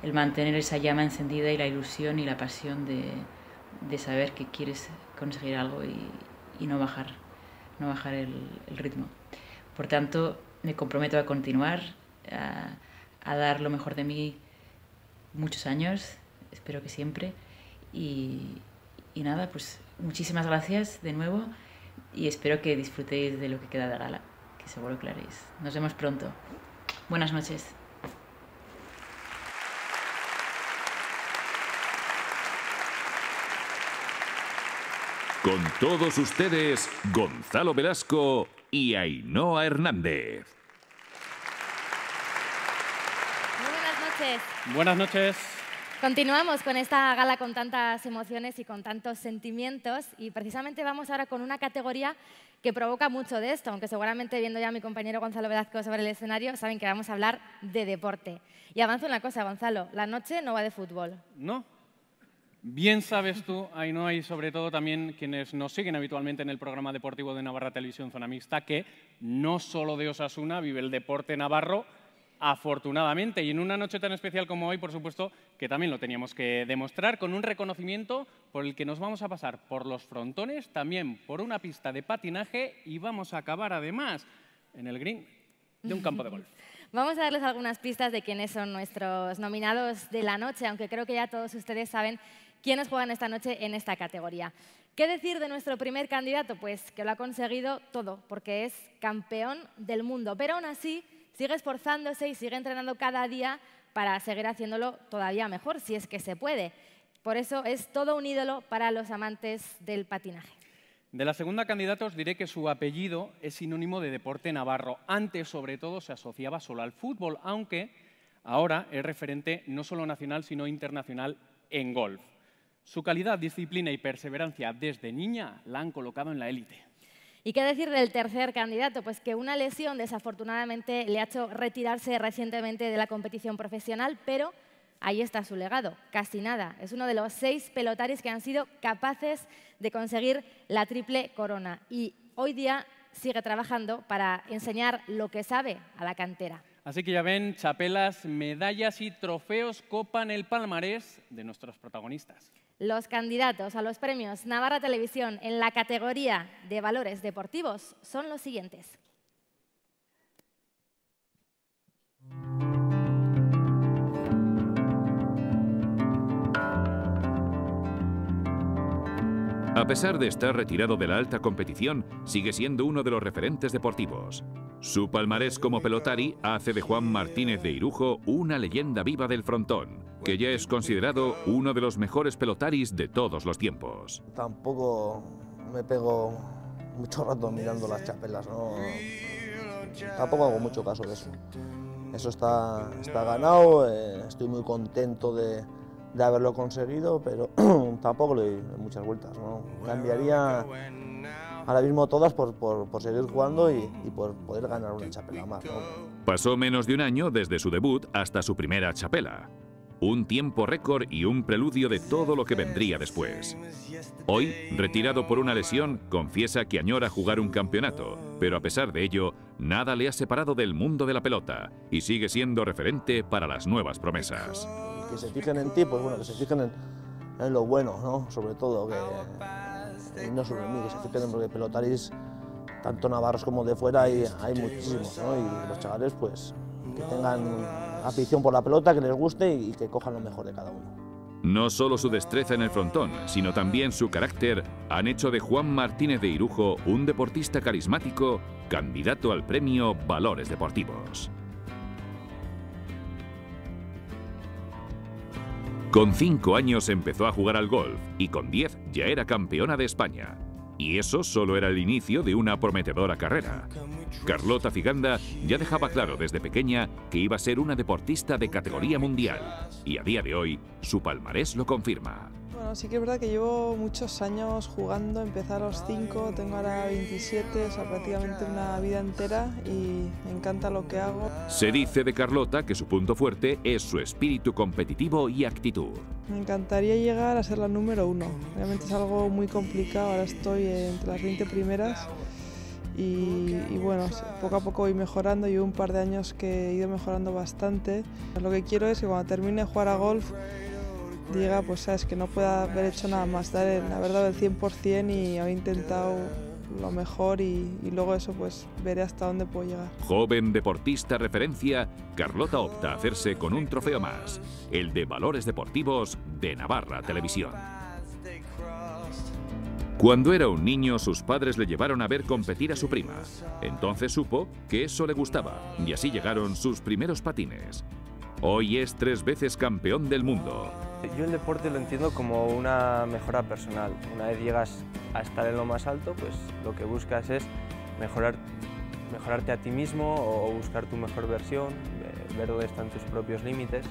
el mantener esa llama encendida y la ilusión y la pasión de saber que quieres conseguir algo y no bajar el ritmo. Por tanto, me comprometo a continuar, a dar lo mejor de mí muchos años, espero que siempre. Y nada, pues muchísimas gracias de nuevo y espero que disfrutéis de lo que queda de gala, que seguro que lo haréis. Nos vemos pronto. Buenas noches. Con todos ustedes, Gonzalo Velasco y Ainhoa Hernández. Muy buenas noches. Buenas noches. Continuamos con esta gala con tantas emociones y con tantos sentimientos y precisamente vamos ahora con una categoría que provoca mucho de esto, aunque seguramente viendo ya a mi compañero Gonzalo Velazco sobre el escenario saben que vamos a hablar de deporte. Y avanzo una cosa, Gonzalo, la noche no va de fútbol. No. Bien sabes tú, Ainhoa, y sobre todo también quienes nos siguen habitualmente en el programa deportivo de Navarra Televisión Zona Mixta, que no solo de Osasuna vive el deporte navarro, afortunadamente, y en una noche tan especial como hoy, por supuesto, que también lo teníamos que demostrar con un reconocimiento por el que nos vamos a pasar por los frontones, también por una pista de patinaje y vamos a acabar además en el green de un campo de golf. Vamos a darles algunas pistas de quiénes son nuestros nominados de la noche, aunque creo que ya todos ustedes saben quiénes juegan esta noche en esta categoría. ¿Qué decir de nuestro primer candidato? Pues que lo ha conseguido todo, porque es campeón del mundo, pero aún así sigue esforzándose y sigue entrenando cada día para seguir haciéndolo todavía mejor, si es que se puede. Por eso es todo un ídolo para los amantes del patinaje. De la segunda candidata os diré que su apellido es sinónimo de deporte navarro. Antes, sobre todo, se asociaba solo al fútbol, aunque ahora es referente no solo nacional, sino internacional en golf. Su calidad, disciplina y perseverancia desde niña la han colocado en la élite. ¿Y qué decir del tercer candidato? Pues que una lesión desafortunadamente le ha hecho retirarse recientemente de la competición profesional, pero ahí está su legado, casi nada. Es uno de los 6 pelotaris que han sido capaces de conseguir la triple corona y hoy día sigue trabajando para enseñar lo que sabe a la cantera. Así que ya ven, chapelas, medallas y trofeos copan el palmarés de nuestros protagonistas. Los candidatos a los premios Navarra Televisión en la categoría de valores deportivos son los siguientes. A pesar de estar retirado de la alta competición, sigue siendo uno de los referentes deportivos. Su palmarés como pelotari hace de Juan Martínez de Irujo una leyenda viva del frontón, que ya es considerado uno de los mejores pelotaris de todos los tiempos. Tampoco me pego mucho rato mirando las chapelas, ¿no? Tampoco hago mucho caso de eso. Eso está ganado, estoy muy contento de haberlo conseguido, pero tampoco le doy muchas vueltas, ¿no? Cambiaría ahora mismo todas por seguir jugando y por poder ganar una chapela más, ¿no? Pasó menos de un año desde su debut hasta su primera chapela. Un tiempo récord y un preludio de todo lo que vendría después. Hoy, retirado por una lesión, confiesa que añora jugar un campeonato, pero a pesar de ello, nada le ha separado del mundo de la pelota y sigue siendo referente para las nuevas promesas. Que se fijen en ti, pues bueno, que se fijen en lo bueno, ¿no? Sobre todo, que no sobre mí, que se fijen en los pelotaris, tanto navarros como de fuera, hay muchísimos, ¿no? Y los chavales, pues, que tengan afición por la pelota, que les guste y que cojan lo mejor de cada uno. No solo su destreza en el frontón, sino también su carácter han hecho de Juan Martínez de Irujo un deportista carismático, candidato al premio Valores Deportivos. Con 5 años empezó a jugar al golf y con 10 ya era campeona de España. Y eso solo era el inicio de una prometedora carrera. Carlota Ciganda ya dejaba claro desde pequeña que iba a ser una deportista de categoría mundial. Y a día de hoy, su palmarés lo confirma. Bueno, sí que es verdad que llevo muchos años jugando, empecé a los 5, tengo ahora 27, o sea, prácticamente una vida entera y me encanta lo que hago. Se dice de Carlota que su punto fuerte es su espíritu competitivo y actitud. Me encantaría llegar a ser la número 1, realmente es algo muy complicado, ahora estoy entre las 20 primeras y bueno, poco a poco voy mejorando, llevo un par de años que he ido mejorando bastante. Lo que quiero es que cuando termine de jugar a golf, diga, pues sabes, que no pueda haber hecho nada más, haber dado el 100% y haber intentado lo mejor y luego eso pues veré hasta dónde puedo llegar. Joven deportista referencia, Carlota opta a hacerse con un trofeo más, el de Valores Deportivos de Navarra Televisión. Cuando era un niño, sus padres le llevaron a ver competir a su prima. Entonces supo que eso le gustaba y así llegaron sus primeros patines. Hoy es 3 veces campeón del mundo. Yo el deporte lo entiendo como una mejora personal. Una vez llegas a estar en lo más alto, pues lo que buscas es mejorarte a ti mismo o buscar tu mejor versión, ver dónde están tus propios límites.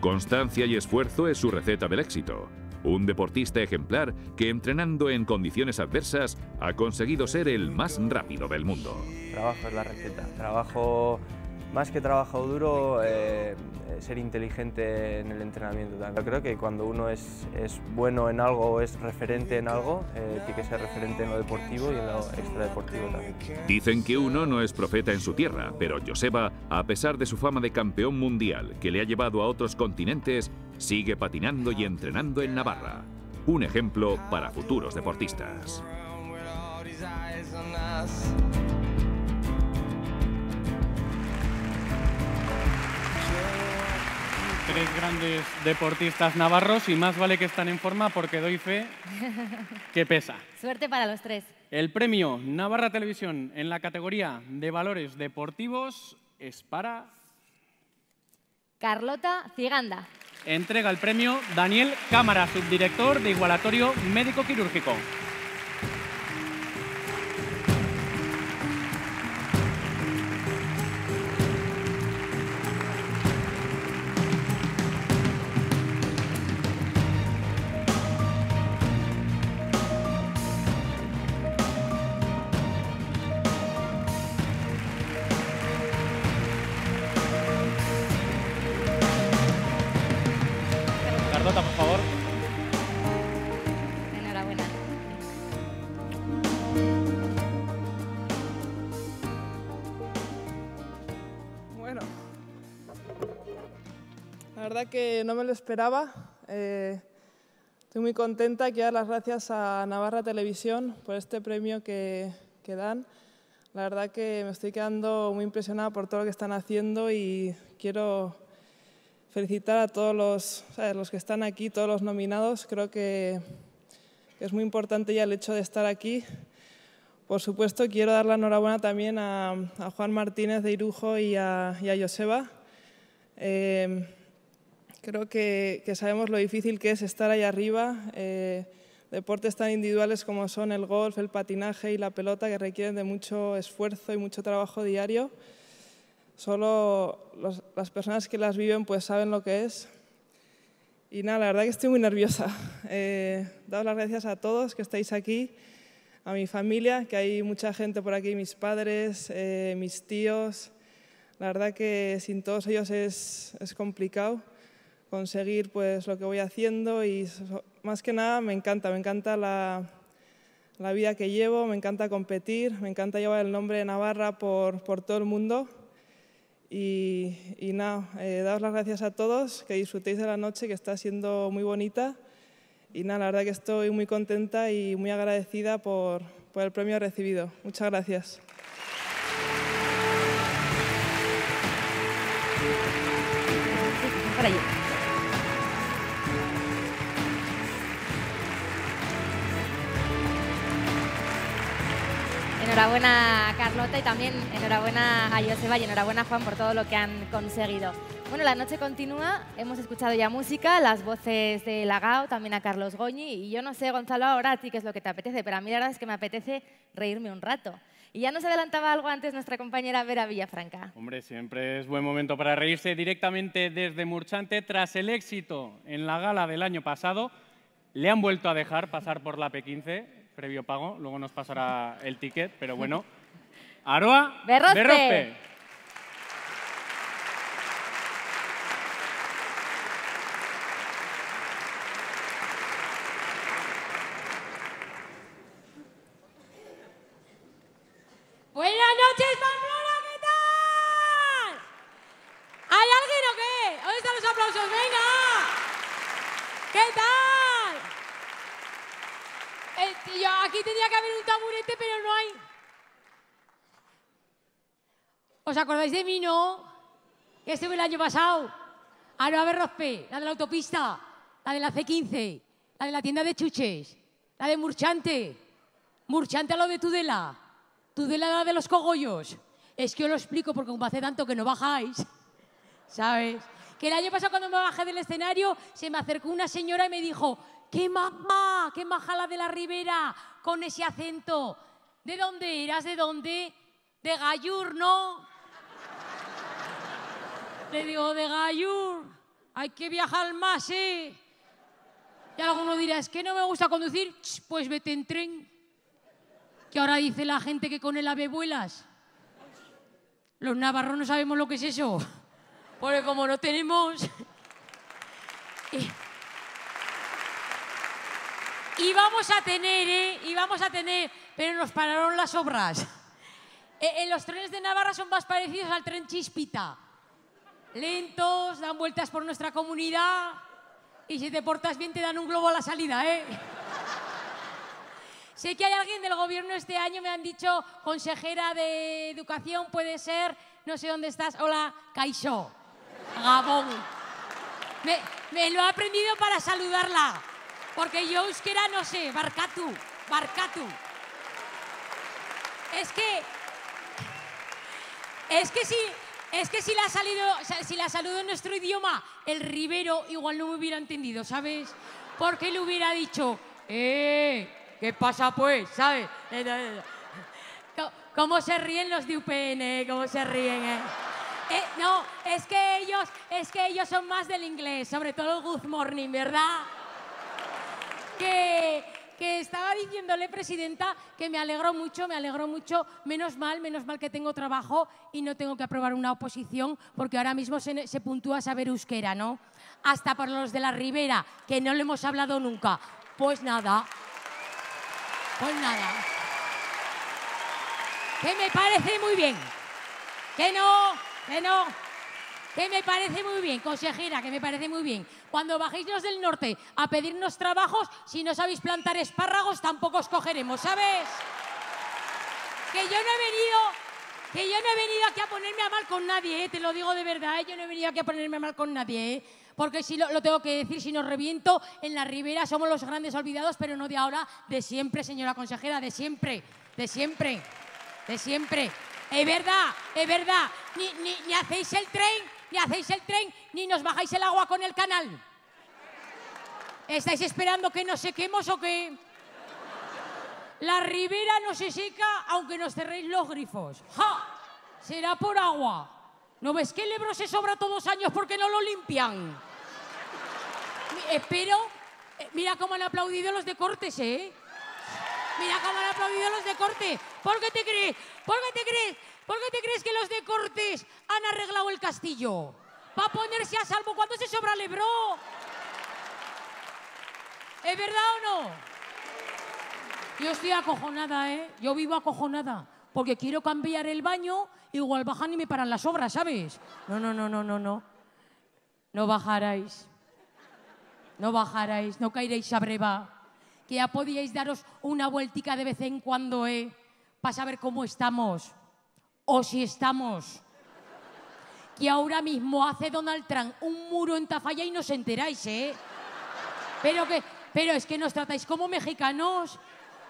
Constancia y esfuerzo es su receta del éxito. Un deportista ejemplar que, entrenando en condiciones adversas, ha conseguido ser el más rápido del mundo. Trabajo es la receta. Trabajo, más que trabajo duro, ser inteligente en el entrenamiento también. Yo creo que cuando uno es bueno en algo o es referente en algo, tiene que ser referente en lo deportivo y en lo extradeportivo también. Dicen que uno no es profeta en su tierra, pero Joseba, a pesar de su fama de campeón mundial que le ha llevado a otros continentes, sigue patinando y entrenando en Navarra. Un ejemplo para futuros deportistas. Tres grandes deportistas navarros y más vale que están en forma porque doy fe que pesa. Suerte para los tres. El premio Navarra Televisión en la categoría de valores deportivos es para... Carlota Ciganda. Entrega el premio Daniel Cámara, subdirector de Igualatorio Médico Quirúrgico. Carlota, por favor. Enhorabuena. Bueno, la verdad que no me lo esperaba. Estoy muy contenta. Quiero dar las gracias a Navarra Televisión por este premio que dan. La verdad que me estoy quedando muy impresionada por todo lo que están haciendo y quiero felicitar a todos los que están aquí, todos los nominados. Creo que es muy importante ya el hecho de estar aquí. Por supuesto, quiero dar la enhorabuena también a Juan Martínez de Irujo y a Joseba. Creo que sabemos lo difícil que es estar ahí arriba. Deportes tan individuales como son el golf, el patinaje y la pelota, que requieren de mucho esfuerzo y mucho trabajo diario. Solo las personas que las viven pues saben lo que es. Y nada, la verdad que estoy muy nerviosa. Daos las gracias a todos que estáis aquí, a mi familia, que hay mucha gente por aquí, mis padres, mis tíos. La verdad que sin todos ellos es complicado conseguir pues lo que voy haciendo y más que nada me encanta la vida que llevo, me encanta competir, me encanta llevar el nombre de Navarra por todo el mundo. Y nada, daos las gracias a todos, que disfrutéis de la noche, que está siendo muy bonita. Y nada, la verdad que estoy muy contenta y muy agradecida por el premio recibido. Muchas gracias. Por allí. Enhorabuena Carlota y también enhorabuena a Joseba y enhorabuena Juan por todo lo que han conseguido. Bueno, la noche continúa, hemos escuchado ya música, las voces de Lagao, también a Carlos Goñi y yo no sé, Gonzalo, ahora a ti qué es lo que te apetece, pero a mí la verdad es que me apetece reírme un rato. Y ya nos adelantaba algo antes nuestra compañera Vera Villafranca. Hombre, siempre es buen momento para reírse directamente desde Murchante. Tras el éxito en la gala del año pasado, le han vuelto a dejar pasar por la P15, previo pago, luego nos pasará el ticket, pero bueno. Aroa Berrospe. Buenas noches, Pamplona, ¿qué tal? ¿Hay alguien o qué? ¿Dónde están los aplausos? ¡Venga! ¿Qué tal? Aquí tendría que haber un taburete, pero no hay. ¿Os acordáis de mí, no? Que estuve el año pasado. Aroa Berrospe, la de la autopista, la de la C15, la de la tienda de chuches, la de Murchante. Murchante a lo de Tudela. Tudela la de los cogollos. Es que os lo explico porque como hace tanto que no bajáis, ¿sabes? Que el año pasado cuando me bajé del escenario se me acercó una señora y me dijo ¡qué maja la de la Ribera! Con ese acento. ¿De dónde eras? ¿De dónde? De Gallur, ¿no? Le digo, de Gallur. Hay que viajar más, ¿eh? Y alguno dirá, es que no me gusta conducir. Pues vete en tren. Que ahora dice la gente que con el AVE vuelas. Los navarros no sabemos lo que es eso. Porque como no tenemos... Y vamos a tener, y vamos a tener, pero nos pararon las obras. Los trenes de Navarra son más parecidos al tren Chispita. Lentos, dan vueltas por nuestra comunidad y si te portas bien te dan un globo a la salida, ¿eh? Sé que hay alguien del gobierno este año, me han dicho, consejera de Educación, puede ser, no sé dónde estás. Hola, Caixó, Gabón. Me lo he aprendido para saludarla. Porque yo euskera no sé, barkatu, barkatu. Es que si la saludo en nuestro idioma, el ribero igual no me hubiera entendido, ¿sabes? Porque le hubiera dicho, ¿qué pasa pues? ¿Sabes? ¿Cómo se ríen los de UPN? ¿Cómo se ríen, no, es que ellos son más del inglés, sobre todo el good morning, ¿verdad? Que estaba diciéndole, presidenta, que me alegro mucho, menos mal que tengo trabajo y no tengo que aprobar una oposición, porque ahora mismo se puntúa saber euskera, ¿no? Hasta por los de la Ribera, que no le hemos hablado nunca. Pues nada. Que me parece muy bien. Que me parece muy bien, consejera, que me parece muy bien. Cuando bajéis los del norte a pedirnos trabajos, si no sabéis plantar espárragos, tampoco os cogeremos, ¿sabes? Que yo no he venido aquí a ponerme a mal con nadie, te lo digo de verdad, yo no he venido aquí a ponerme a mal con nadie, porque si lo tengo que decir, si nos reviento, en la Ribera somos los grandes olvidados, pero no de ahora, de siempre, señora consejera, de siempre. Es verdad, ni hacéis el tren, ni nos bajáis el agua con el canal. ¿Estáis esperando que nos sequemos o qué? La Ribera no se seca aunque nos cerréis los grifos. ¡Ja! Será por agua. ¿No ves que el Ebro se sobra todos los años porque no lo limpian? Pero, mira cómo han aplaudido los de Cortes, ¿eh? Mira cómo han aplaudido los de Cortes. ¿Por qué te crees? ¿Por qué te crees que los de Cortes han arreglado el castillo? ¿Para ponerse a salvo cuando se sobra el Ebro? ¿Es verdad o no? Yo estoy acojonada, ¿eh? Yo vivo acojonada. Porque quiero cambiar el baño, igual bajan y me paran las obras, ¿sabes? No. No bajarais. No caeréis a breva. Que ya podíais daros una vueltica de vez en cuando, para saber cómo estamos. O si estamos. Que ahora mismo hace Donald Trump un muro en Tafalla y no os enteráis, ¿eh? Pero es que nos tratáis como mexicanos.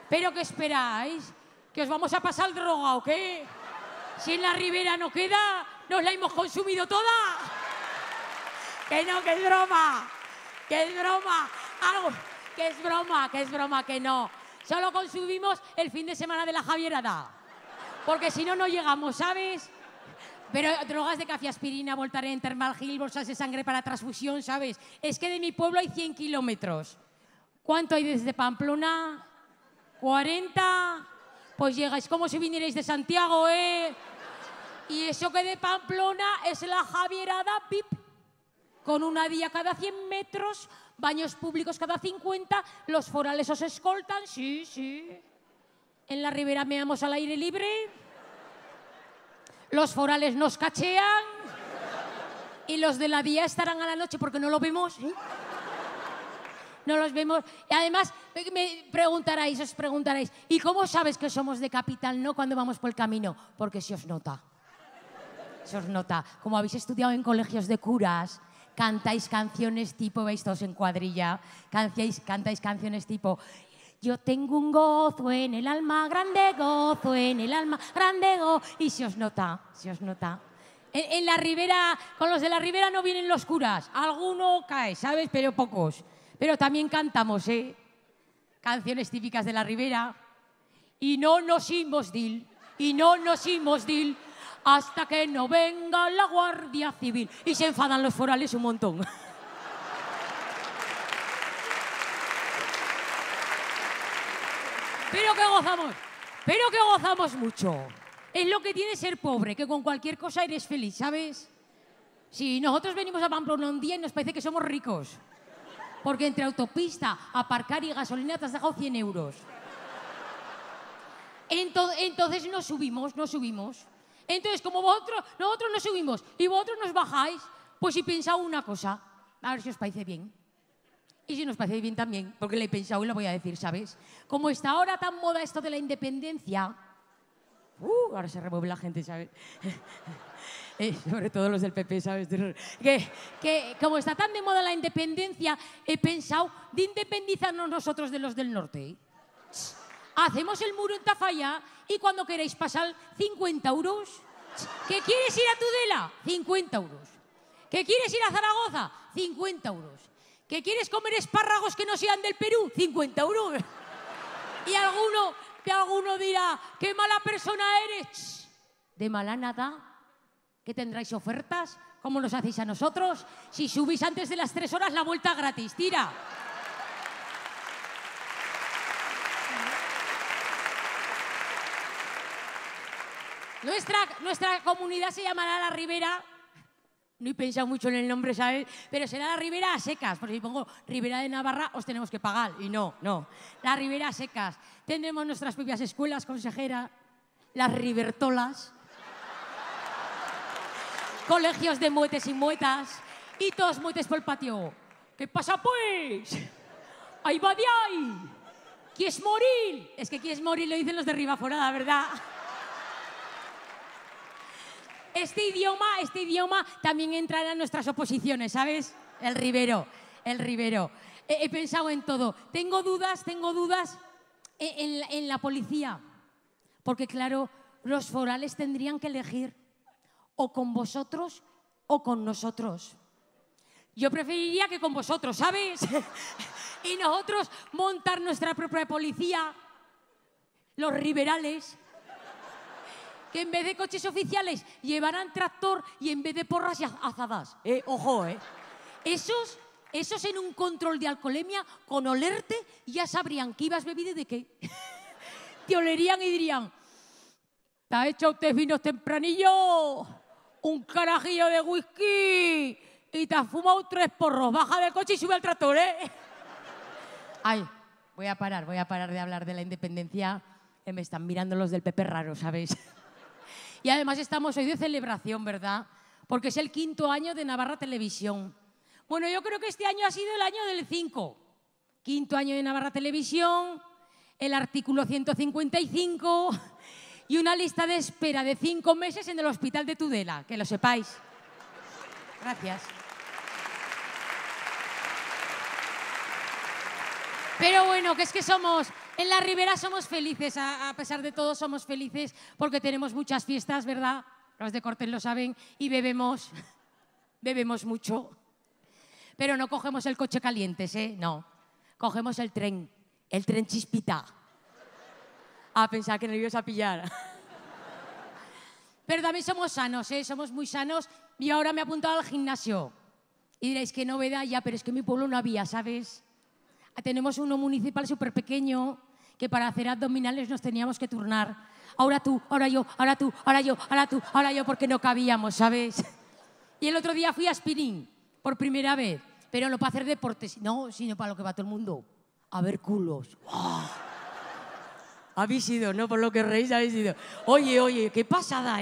¿Pero qué esperáis? ¿Que os vamos a pasar droga o qué? Si en la Ribera no queda, ¿nos la hemos consumido toda? Que no, que es broma. Que es broma. Que es broma, que no. Solo consumimos el fin de semana de la Javierada. Porque si no, no llegamos, ¿sabes? Pero drogas de cafeaspirina, Voltaren, Termalgil, bolsas de sangre para transfusión, ¿sabes? Es que de mi pueblo hay 100 kilómetros. ¿Cuánto hay desde Pamplona? ¿40? Pues llegáis como si vinierais de Santiago, ¿eh? Y eso que de Pamplona es la Javierada VIP. Con una día cada 100 metros, baños públicos cada 50, los forales os escoltan, sí. En la Ribera meamos al aire libre, los forales nos cachean y los de la día estarán a la noche porque no lo vemos, ¿eh? No los vemos. Y además os preguntaréis, ¿y cómo sabes que somos de capital, no, cuando vamos por el camino? Porque se os nota. Se os nota. Como habéis estudiado en colegios de curas, cantáis canciones tipo, veis todos en cuadrilla, cantáis canciones tipo: yo tengo un gozo en el alma, grande gozo en el alma, grande gozo. Y se os nota. En la Ribera, con los de la Ribera no vienen los curas. Alguno cae, ¿sabes? Pero pocos. Pero también cantamos, canciones típicas de la Ribera. Y no nos hemos dir, hasta que no venga la Guardia Civil. Y se enfadan los forales un montón. Pero que gozamos mucho. Es lo que tiene ser pobre, que con cualquier cosa eres feliz, ¿sabes? Sí, nosotros venimos a Pamplona un día y nos parece que somos ricos. Porque entre autopista, aparcar y gasolina te has dejado 100 euros. Entonces no subimos. Entonces, como nosotros no subimos y vosotros nos bajáis, pues he pensado una cosa. A ver si os parece bien. Y si nos parece bien también, porque le he pensado y lo voy a decir, ¿sabes? Como está ahora tan moda esto de la independencia... ahora se remueve la gente, ¿sabes? Sobre todo los del PP, ¿sabes? Que como está tan de moda la independencia, he pensado de independizarnos nosotros de los del norte. Hacemos el muro en Tafalla y cuando queréis pasar 50 euros. ¿Que quieres ir a Tudela? 50 euros. ¿Que quieres ir a Zaragoza? 50 euros. ¿Que quieres comer espárragos que no sean del Perú? 50 euros. Y alguno dirá, ¡qué mala persona eres! De mala nada. ¿Que tendráis ofertas? ¿Cómo nos hacéis a nosotros? Si subís antes de las 3 horas, la vuelta gratis. ¡Tira! Nuestra comunidad se llamará La Ribera. No he pensado mucho en el nombre, ¿sabes? Pero será La Ribera a secas, porque si pongo Ribera de Navarra os tenemos que pagar. Y no. La Ribera a secas. Tendremos nuestras propias escuelas, consejera, las Ribertolas, colegios de muetes y muetas, y todos muetes por el patio. ¿Qué pasa, pues? ¡Ahí va de ahí! ¿Quieres morir? Es que quieres morir lo dicen los de Ribaforada, ¿verdad? Este idioma también entrará en nuestras oposiciones, ¿sabes? El ribero. He pensado en todo. Tengo dudas en la policía. Porque, claro, los forales tendrían que elegir o con vosotros o con nosotros. Yo preferiría que con vosotros, ¿sabes? Y nosotros montar nuestra propia policía, los riberales, que en vez de coches oficiales llevarán tractor y en vez de porras y azadas. Ojo, Esos en un control de alcoholemia, con olerte, ya sabrían que ibas bebido y de qué. Te olerían y dirían, ¿te ha hecho usted vinos tempranillo? Un carajillo de whisky y te has fumado 3 porros. Baja del coche y sube al tractor, Ay, voy a parar de hablar de la independencia. Me están mirando los del PP raro, ¿sabes? Y además estamos hoy de celebración, ¿verdad? Porque es el 5º año de Navarra Televisión. Bueno, yo creo que este año ha sido el año del 5. 5º año de Navarra Televisión, el artículo 155 y una lista de espera de 5 meses en el hospital de Tudela, que lo sepáis. Gracias. Pero bueno, que es que en la Ribera somos felices, a pesar de todo somos felices porque tenemos muchas fiestas, ¿verdad? Los de Cortés lo saben y bebemos mucho. Pero no cogemos el coche calientes, no. Cogemos el tren chispita. A pensar que no ibas a pillar. Pero también somos sanos, somos muy sanos y ahora me he apuntado al gimnasio. Y diréis, qué novedad, ya, pero es que en mi pueblo no había, ¿sabes? Tenemos uno municipal súper pequeño que para hacer abdominales nos teníamos que turnar. Ahora tú, ahora yo, ahora tú, ahora yo, ahora tú, ahora yo, porque no cabíamos, ¿sabes? Y el otro día fui a spinning por primera vez, pero no para hacer deportes, no, sino para lo que va todo el mundo. A ver culos. ¡Oh! Habéis ido, ¿no? Por lo que reís, habéis ido. Oye, qué pasada,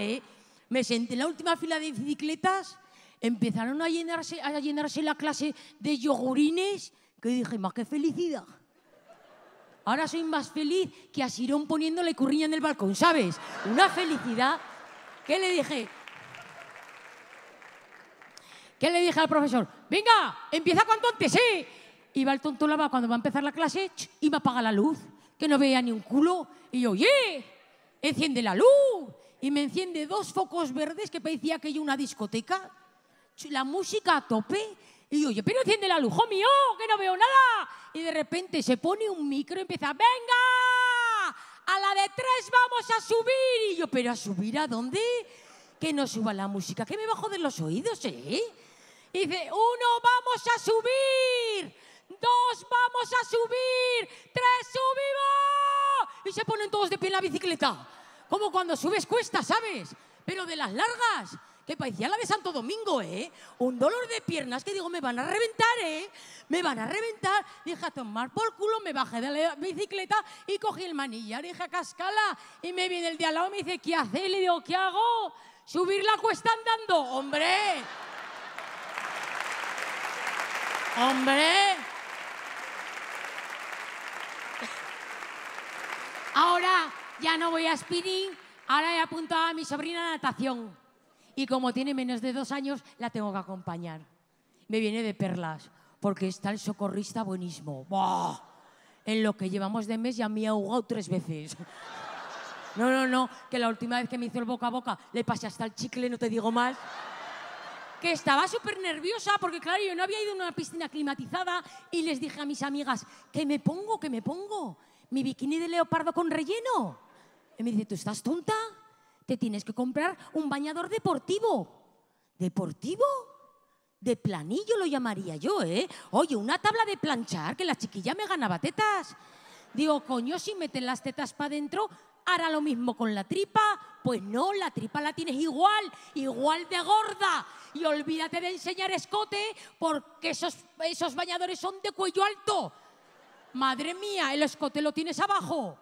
Me senté en la última fila de bicicletas, empezaron a llenarse la clase de yogurines, que dije, más que felicidad. Ahora soy más feliz que a Sirón poniéndole curriña en el balcón, ¿sabes? Una felicidad. ¿Qué le dije? Al profesor? Venga, empieza cuanto antes, Y va el tonto lava cuando va a empezar la clase y me apaga la luz, que no veía ni un culo. Y yo, oye, enciende la luz. Y me enciende 2 focos verdes que parecía que hay una discoteca. La música a tope. Y yo, oye, pero enciende la luz, hijo mío, que no veo nada. Y de repente se pone un micro y empieza, ¡venga! A la de 3 vamos a subir. Y yo, ¿pero a subir a dónde? Que no suba la música, que me bajo de los oídos, Y dice, 1, vamos a subir. 2, vamos a subir. 3, subimos. y se ponen todos de pie en la bicicleta. Como cuando subes cuestas, ¿sabes? Pero de las largas, que parecía la de Santo Domingo, ¿eh? Un dolor de piernas que digo, me van a reventar, ¿eh? Me van a reventar. Dije, a tomar por culo, me bajé de la bicicleta y cogí el manillar. Dije, a cascala. Y me viene el de al lado y me dice, ¿qué haces? Le digo, ¿qué hago? Subir la cuesta andando. ¡Hombre! ¡Hombre! Ahora ya no voy a spinning, ahora he apuntado a mi sobrina a natación. Y como tiene menos de 2 años, la tengo que acompañar. Me viene de perlas, porque está el socorrista buenísimo. ¡Buah! En lo que llevamos de mes ya me he ahogado 3 veces. No, que la última vez que me hizo el boca a boca le pasé hasta el chicle, no te digo más. Que estaba súper nerviosa, porque claro, yo no había ido a una piscina climatizada y les dije a mis amigas, que me pongo, mi bikini de leopardo con relleno. Y me dice, ¿tú estás tonta? Te tienes que comprar un bañador deportivo. ¿Deportivo? De planillo lo llamaría yo, ¿eh? Oye, una tabla de planchar, que la chiquilla me ganaba tetas. Digo, coño, si meten las tetas para adentro, hará lo mismo con la tripa. Pues no, la tripa la tienes igual de gorda. Y olvídate de enseñar escote, porque esos bañadores son de cuello alto. Madre mía, el escote lo tienes abajo.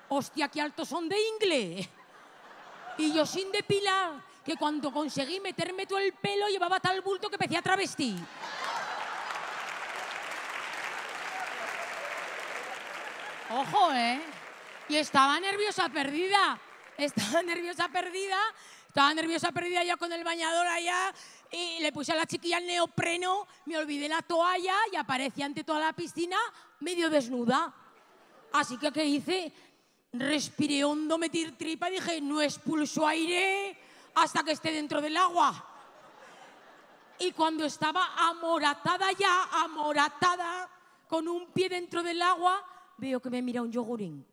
Hostia, qué altos son de ingle. Y yo sin depilar, que cuando conseguí meterme todo el pelo llevaba tal bulto que parecía travesti. Ojo, ¿eh? Y estaba nerviosa perdida. Estaba nerviosa perdida ya con el bañador allá. Y le puse a la chiquilla el neopreno, me olvidé la toalla y aparecí ante toda la piscina medio desnuda. Así que, ¿qué hice? Respiré hondo, metí tripa y dije, no expulso aire hasta que esté dentro del agua. Y cuando estaba amoratada, con un pie dentro del agua, veo que me mira un yogurín.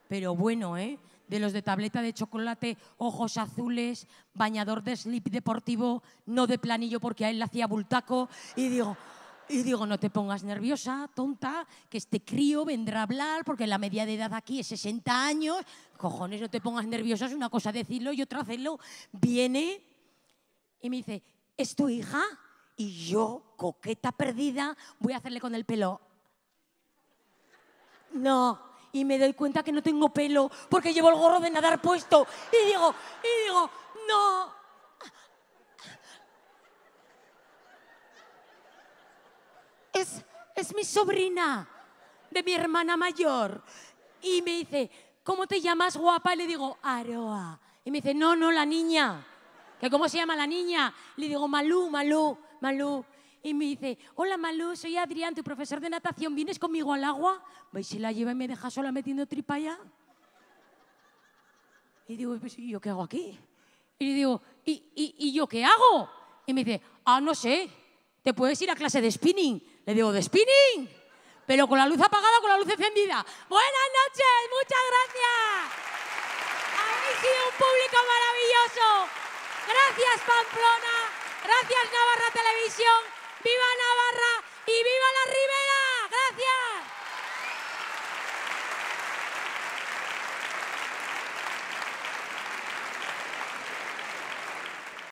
Pero bueno, ¿eh? De los de tableta de chocolate, ojos azules, bañador de slip deportivo, no de planillo porque a él le hacía bultaco. Y digo, no te pongas nerviosa, tonta, que este crío vendrá a hablar porque la media de edad aquí es 60 años. Cojones, no te pongas nerviosa, es una cosa decirlo y otra hacerlo. Viene y me dice, ¿es tu hija? Y yo, coqueta perdida, voy a hacerle con el pelo. No. Y me doy cuenta que no tengo pelo porque llevo el gorro de nadar puesto. Y digo, no. Es mi sobrina, de mi hermana mayor. Y me dice, ¿cómo te llamas, guapa? Y le digo, Aroa. Y me dice, no, la niña. ¿Que cómo se llama la niña? Le digo, Malú. Y me dice, hola Malú, soy Adrián, tu profesor de natación, ¿vienes conmigo al agua? Va y se la lleva y me deja sola metiendo tripa allá. Y digo, pues, ¿y yo qué hago aquí? Y le digo, ¿y yo qué hago? Y me dice, no sé, te puedes ir a clase de spinning. Le digo, ¿de spinning? Pero con la luz apagada o con la luz encendida. Buenas noches, muchas gracias. Habéis sido un público maravilloso. Gracias Pamplona, gracias Navarra Televisión. ¡Viva